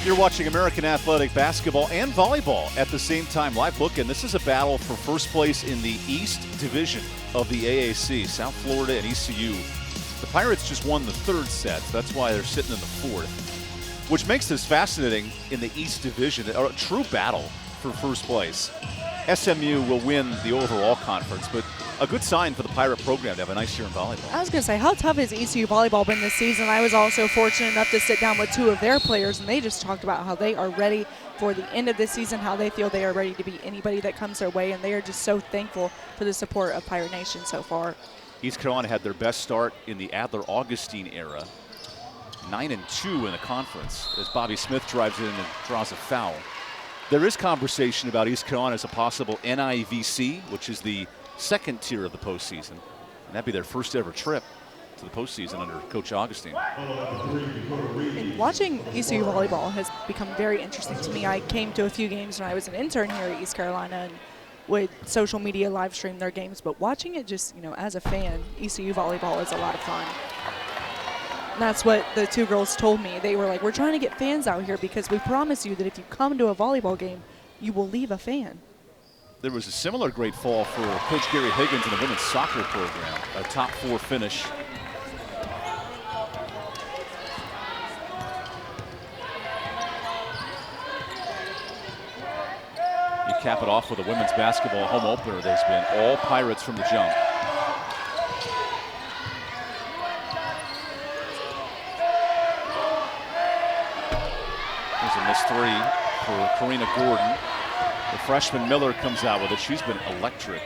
You're watching American Athletic Basketball and Volleyball at the same time. Live look, and this is a battle for first place in the East Division of the AAC. South Florida and ECU. The Pirates just won the third set. So that's why they're sitting in the fourth. which makes this fascinating in the East Division, a true battle for first place. SMU will win the overall conference, but a good sign for the Pirate program to have a nice year in volleyball. I was going to say, how tough has ECU volleyball been this season? I was also fortunate enough to sit down with 2 of their players, and they just talked about how they are ready for the end of this season, how they feel they are ready to beat anybody that comes their way, and they are just so thankful for the support of Pirate Nation so far. East Carolina had their best start in the Adler-Augustine era, 9-2 in the conference, as Bobby Smith drives in and draws a foul. There is conversation about East Carolina as a possible NIVC, which is the second tier of the postseason. And that'd be their first ever trip to the postseason under Coach Augustine. And watching ECU volleyball has become very interesting to me. I came to a few games when I was an intern here at East Carolina and would social media live stream their games, but watching it just, as a fan, ECU volleyball is a lot of fun. And that's what the 2 girls told me. They were like, we're trying to get fans out here because we promise you that if you come to a volleyball game, you will leave a fan. There was a similar great fall for Coach Gary Higgins in the women's soccer program, a top 4 finish. You cap it off with a women's basketball home opener that's been all Pirates from the jump. There's a missed 3 for Karina Gordon. The freshman Miller comes out with it. She's been electric.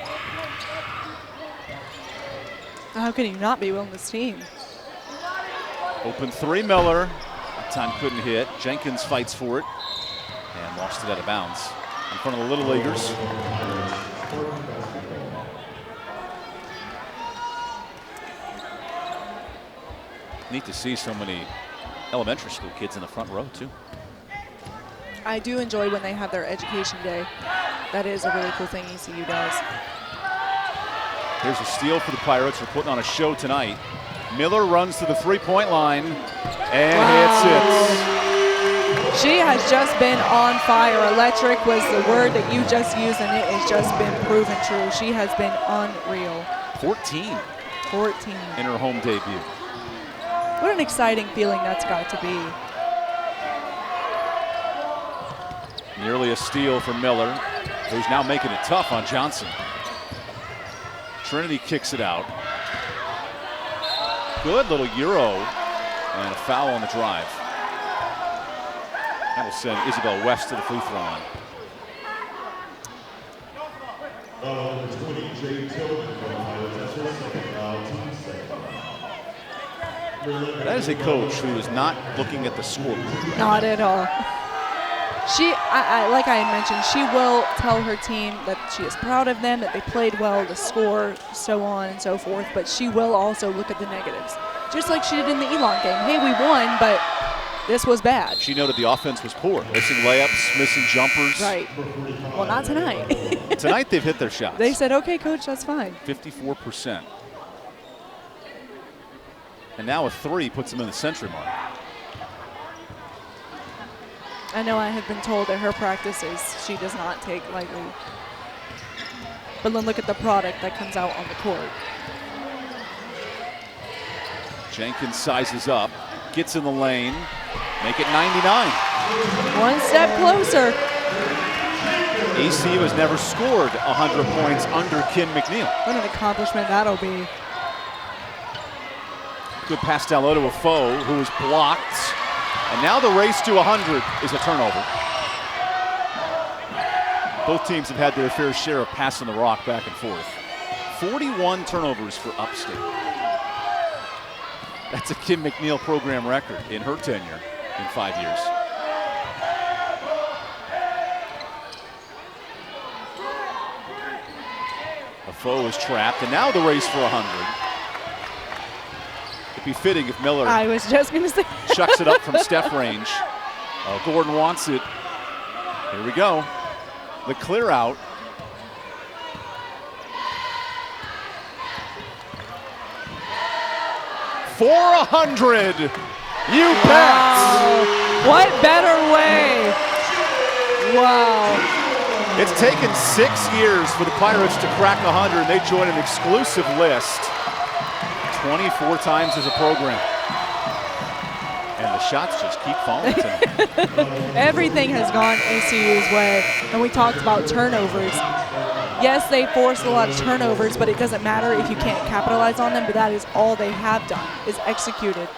How can you not be willing this team? Open 3 Miller. That time couldn't hit. Jenkins fights for it and lost it out of bounds in front of the Little Leaguers. Neat to see so many elementary school kids in the front row too. I do enjoy when they have their education day. That is a really cool thing ECU does. Here's a steal for the Pirates. We're putting on a show tonight. Miller runs to the 3-point line and hits it. She has just been on fire. Electric was the word that you just used, and it has just been proven true. She has been unreal. 14 in her home debut. What an exciting feeling that's got to be. Nearly a steal for Miller, who's now making it tough on Johnson. Trinity kicks it out. Good little Euro, and a foul on the drive. That will send Isabel West to the free throw line. That is a coach who is not looking at the scoreboard. Not at all. Like I had mentioned, she will tell her team that she is proud of them, that they played well, the score, so on and so forth, but she will also look at the negatives. Just like she did in the Elon game. Hey, we won, but this was bad. She noted the offense was poor. Missing layups, missing jumpers. Right. Well, not tonight. Tonight they've hit their shots. They said, okay, coach, that's fine. 54%. And now a 3 puts them in the century mark. I know I have been told that her practices she does not take lightly. But then look at the product that comes out on the court. Jenkins sizes up, gets in the lane, make it 99. One step closer. ECU has never scored 100 points under Kim McNeil. What an accomplishment that'll be. Good pass down low to a foe who was blocked. And now the race to 100 is a turnover. Both teams have had their fair share of passing the rock back and forth. 41 turnovers for Upstate. That's a Kim McNeil program record in her tenure in 5 years. A foe is trapped, and now the race for 100. It'd be fitting if Miller I was just going to say chucks it up from step range. Gordon wants it. Here we go. The clear out. For 100. You bet. What better way? Wow. It's taken 6 years for the Pirates to crack 100, and they join an exclusive list 24 times as a program. And the shots just keep falling tonight. Everything has gone ECU's way. And we talked about turnovers. Yes, they forced a lot of turnovers, but it doesn't matter if you can't capitalize on them, but that is all they have done, is executed.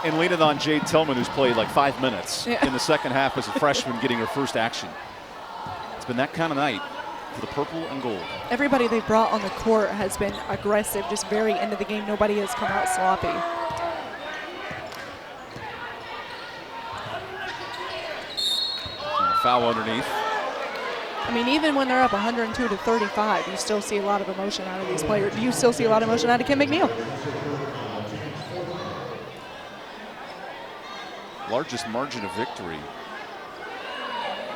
And leaning on Jade Tillman, who's played like 5 minutes in the second half as a freshman, getting her first action. It's been that kind of night for the purple and gold. Everybody they brought on the court has been aggressive, just very into the game. Nobody has come out sloppy. Foul underneath. I mean, even when they're up 102-35, you still see a lot of emotion out of these players. You still see a lot of emotion out of Kim McNeil. Largest margin of victory,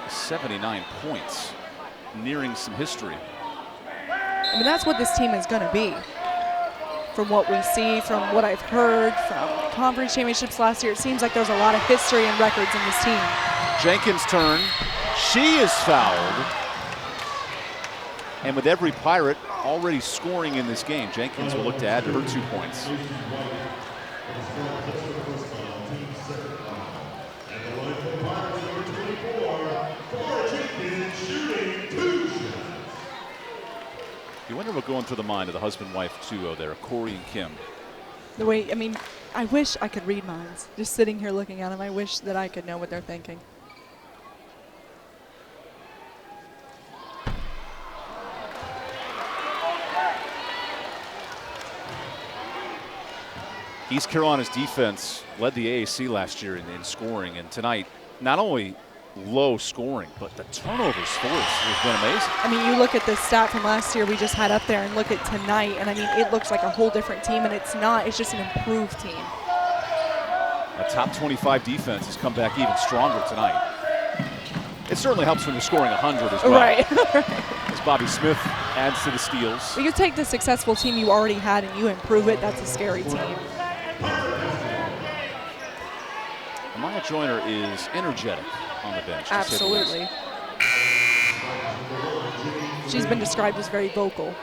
79 points, nearing some history. I mean, that's what this team is going to be. From what we see, from what I've heard, from conference championships last year, it seems like there's a lot of history and records in this team. Jenkins' turn. She is fouled. And with every Pirate already scoring in this game, Jenkins will look to add to her 2 points. You wonder what going through the mind of the husband-wife duo there, Corey and Kim. The way, I mean, I wish I could read minds. Just sitting here looking at them, I wish that I could know what they're thinking. East Carolina's defense led the AAC last year in scoring, and tonight, not only low scoring, but the turnovers force has been amazing. I mean, you look at the stat from last year we just had up there and look at tonight, and I mean, it looks like a whole different team, and it's not. It's just an improved team. A top 25 defense has come back even stronger tonight. It certainly helps when you're scoring 100 as well. Right. As Bobby Smith adds to the steals. But you take the successful team you already had and you improve it, that's a scary team. Amaya Joyner is energetic on the bench. Absolutely. She's been described as very vocal.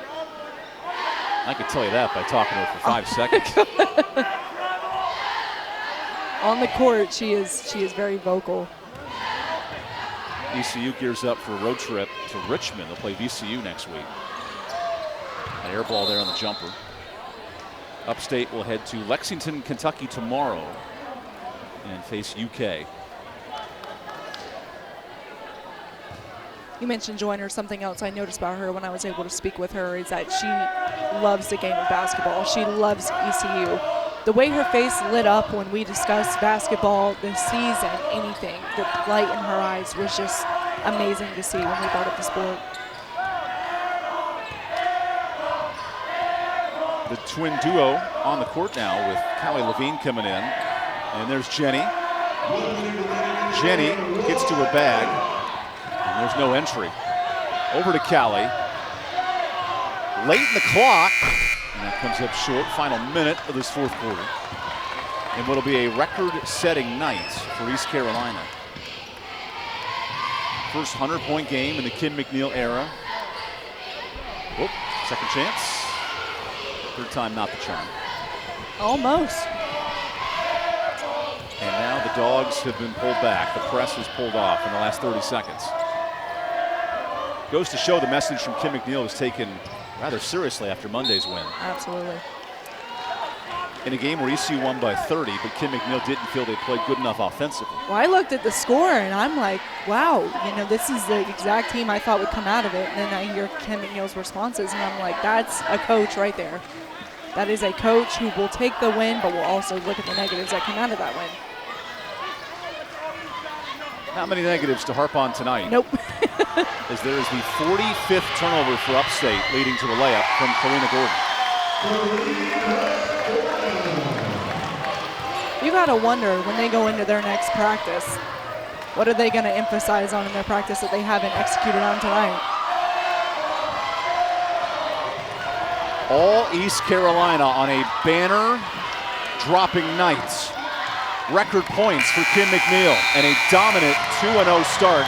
I could tell you that by talking to her for 5 seconds. On the court, she is very vocal. ECU gears up for a road trip to Richmond. They'll play VCU next week. An air ball there on the jumper. Upstate will head to Lexington, Kentucky tomorrow and face UK. You mentioned Joyner. Something else I noticed about her when I was able to speak with her is that she loves the game of basketball. She loves ECU. The way her face lit up when we discussed basketball this season, anything, the light in her eyes was just amazing to see when we brought up the sport. The twin duo on the court now with Callie Levine coming in. And there's Jenny. Jenny gets to her bag. And there's no entry. Over to Callie. Late in the clock. And that comes up short. Final minute of this fourth quarter. And what'll be a record-setting night for East Carolina. First 100-point game in the Kim McNeil era. Whoop, second chance. Third time not the charm. Almost. And now the Dogs have been pulled back. The press is pulled off in the last 30 seconds. Goes to show the message from Kim McNeil was taken rather seriously after Monday's win. Absolutely. In a game where ECU won by 30, but Kim McNeil didn't feel they played good enough offensively. Well, I looked at the score and I'm like, wow, you know, this is the exact team I thought would come out of it. And then I hear Kim McNeil's responses and I'm like, that's a coach right there. That is a coach who will take the win, but will also look at the negatives that come out of that win. Not many negatives to harp on tonight. Nope. As there is the 45th turnover for Upstate, leading to a layup from Karina Gordon. You got to wonder when they go into their next practice, what are they going to emphasize on in their practice that they haven't executed on tonight? All East Carolina on a banner dropping night. Record points for Kim McNeil and a dominant 2-0 start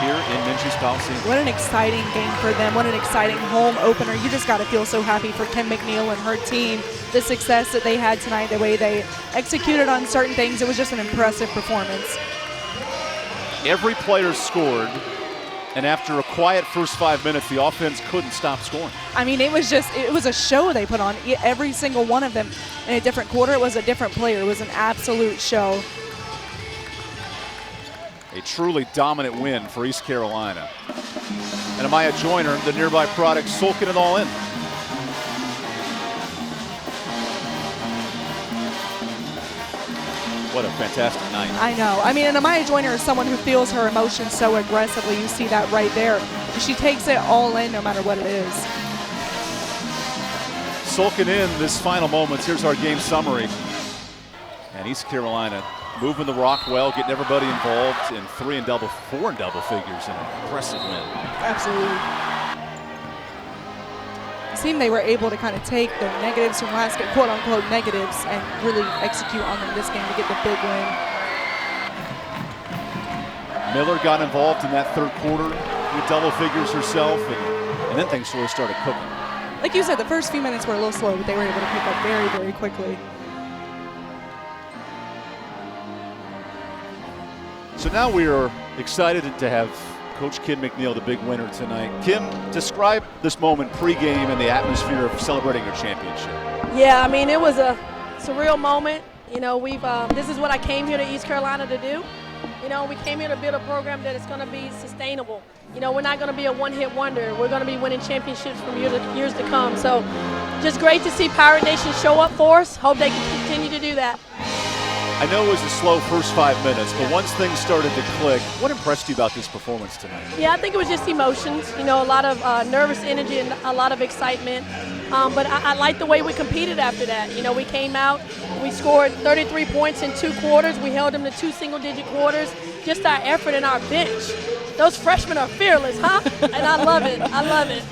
here in Minji's Coliseum. What an exciting game for them. What an exciting home opener. You just got to feel so happy for Kim McNeil and her team. The success that they had tonight, the way they executed on certain things, it was just an impressive performance. Every player scored, and after a quiet first 5 minutes, the offense couldn't stop scoring. I mean, it was a show they put on. Every single one of them in a different quarter, it was a different player. It was an absolute show. A truly dominant win for East Carolina. And Amaya Joyner, the nearby product, sulking it all in. What a fantastic night. I know. I mean, and Amaya Joyner is someone who feels her emotions so aggressively. You see that right there. She takes it all in no matter what it is. Sulking in this final moments. Here's our game summary. And East Carolina moving the rock well, getting everybody involved in 4 and double figures. An impressive win. Absolutely. It seemed they were able to kind of take the negatives from last game, quote unquote negatives, and really execute on them this game to get the big win. Miller got involved in that third quarter with double figures herself, and then things sort of started cooking. Like you said, the first few minutes were a little slow, but they were able to pick up very, very quickly. So now we are excited to have Coach Kim McNeil, the big winner tonight. Kim, describe this moment pregame and the atmosphere of celebrating your championship. Yeah, I mean, it was a surreal moment. You know, this is what I came here to East Carolina to do. You know, we came here to build a program that is going to be sustainable. You know, we're not going to be a one-hit wonder. We're going to be winning championships from years to come. So just great to see Pirate Nation show up for us. Hope they can continue to do that. I know it was a slow first 5 minutes, but once things started to click, what impressed you about this performance tonight? Yeah, I think it was just emotions. You know, a lot of nervous energy and a lot of excitement. But I like the way we competed after that. You know, we came out, we scored 33 points in 2 quarters. We held them to 2 single-digit quarters. Just our effort and our bench. Those freshmen are fearless, huh? And I love it. I love it.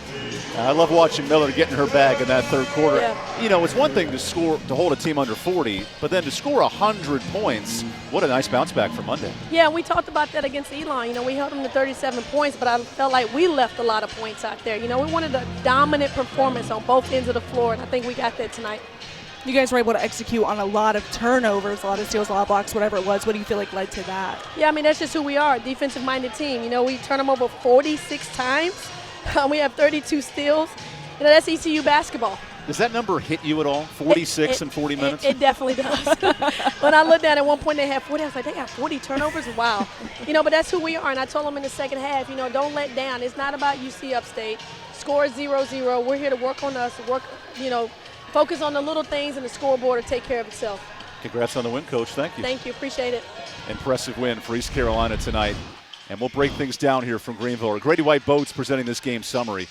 I love watching Miller getting her bag in that third quarter. Yeah. You know, it's one thing to hold a team under 40, but then to score 100 points, what a nice bounce back for Monday. Yeah, we talked about that against Elon. You know, we held them to 37 points, but I felt like we left a lot of points out there. You know, we wanted a dominant performance on both ends of the floor, and I think we got that tonight. You guys were able to execute on a lot of turnovers, a lot of steals, a lot of blocks, whatever it was. What do you feel like led to that? Yeah, I mean, that's just who we are, a defensive-minded team. You know, we turn them over 46 times. We have 32 steals. You know, that's ECU basketball. Does that number hit you at all? 46 in 40 minutes? It definitely does. When I looked at it, at one point they had 40. I was like, they got 40 turnovers? Wow. You know, but that's who we are. And I told them in the second half, you know, don't let down. It's not about UC Upstate. Score 0-0. We're here to work on us, focus on the little things and the scoreboard to take care of itself. Congrats on the win, Coach. Thank you. Thank you. Appreciate it. Impressive win for East Carolina tonight. And we'll break things down here from Greenville. Grady White Boats presenting this game summary.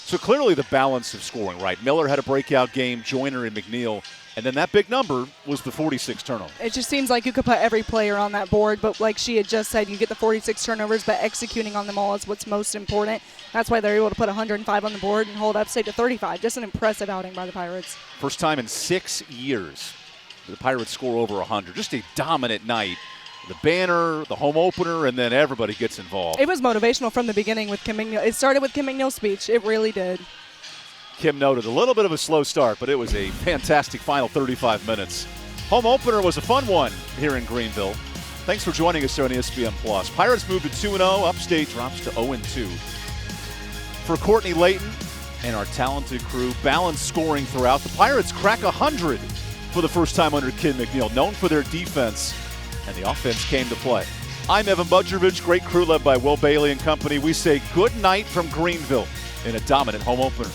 So clearly the balance of scoring, right? Miller had a breakout game, Joyner and McNeil, and then that big number was the 46 turnovers. It just seems like you could put every player on that board, but like she had just said, you get the 46 turnovers, but executing on them all is what's most important. That's why they're able to put 105 on the board and hold Upstate to 35. Just an impressive outing by the Pirates. First time in 6 years the Pirates score over 100. Just a dominant night. The banner, the home opener, and then everybody gets involved. It was motivational from the beginning with Kim McNeil. It started with Kim McNeil's speech. It really did. Kim noted a little bit of a slow start, but it was a fantastic final 35 minutes. Home opener was a fun one here in Greenville. Thanks for joining us here on ESPN+. Pirates move to 2-0. Upstate drops to 0-2. For Courtney Layton and our talented crew, balanced scoring throughout. The Pirates crack 100 for the first time under Kim McNeil, known for their defense. And the offense came to play. I'm EvanBudrovich, great crew led by Will Bailey and company. We say good night from Greenville in a dominant home opener.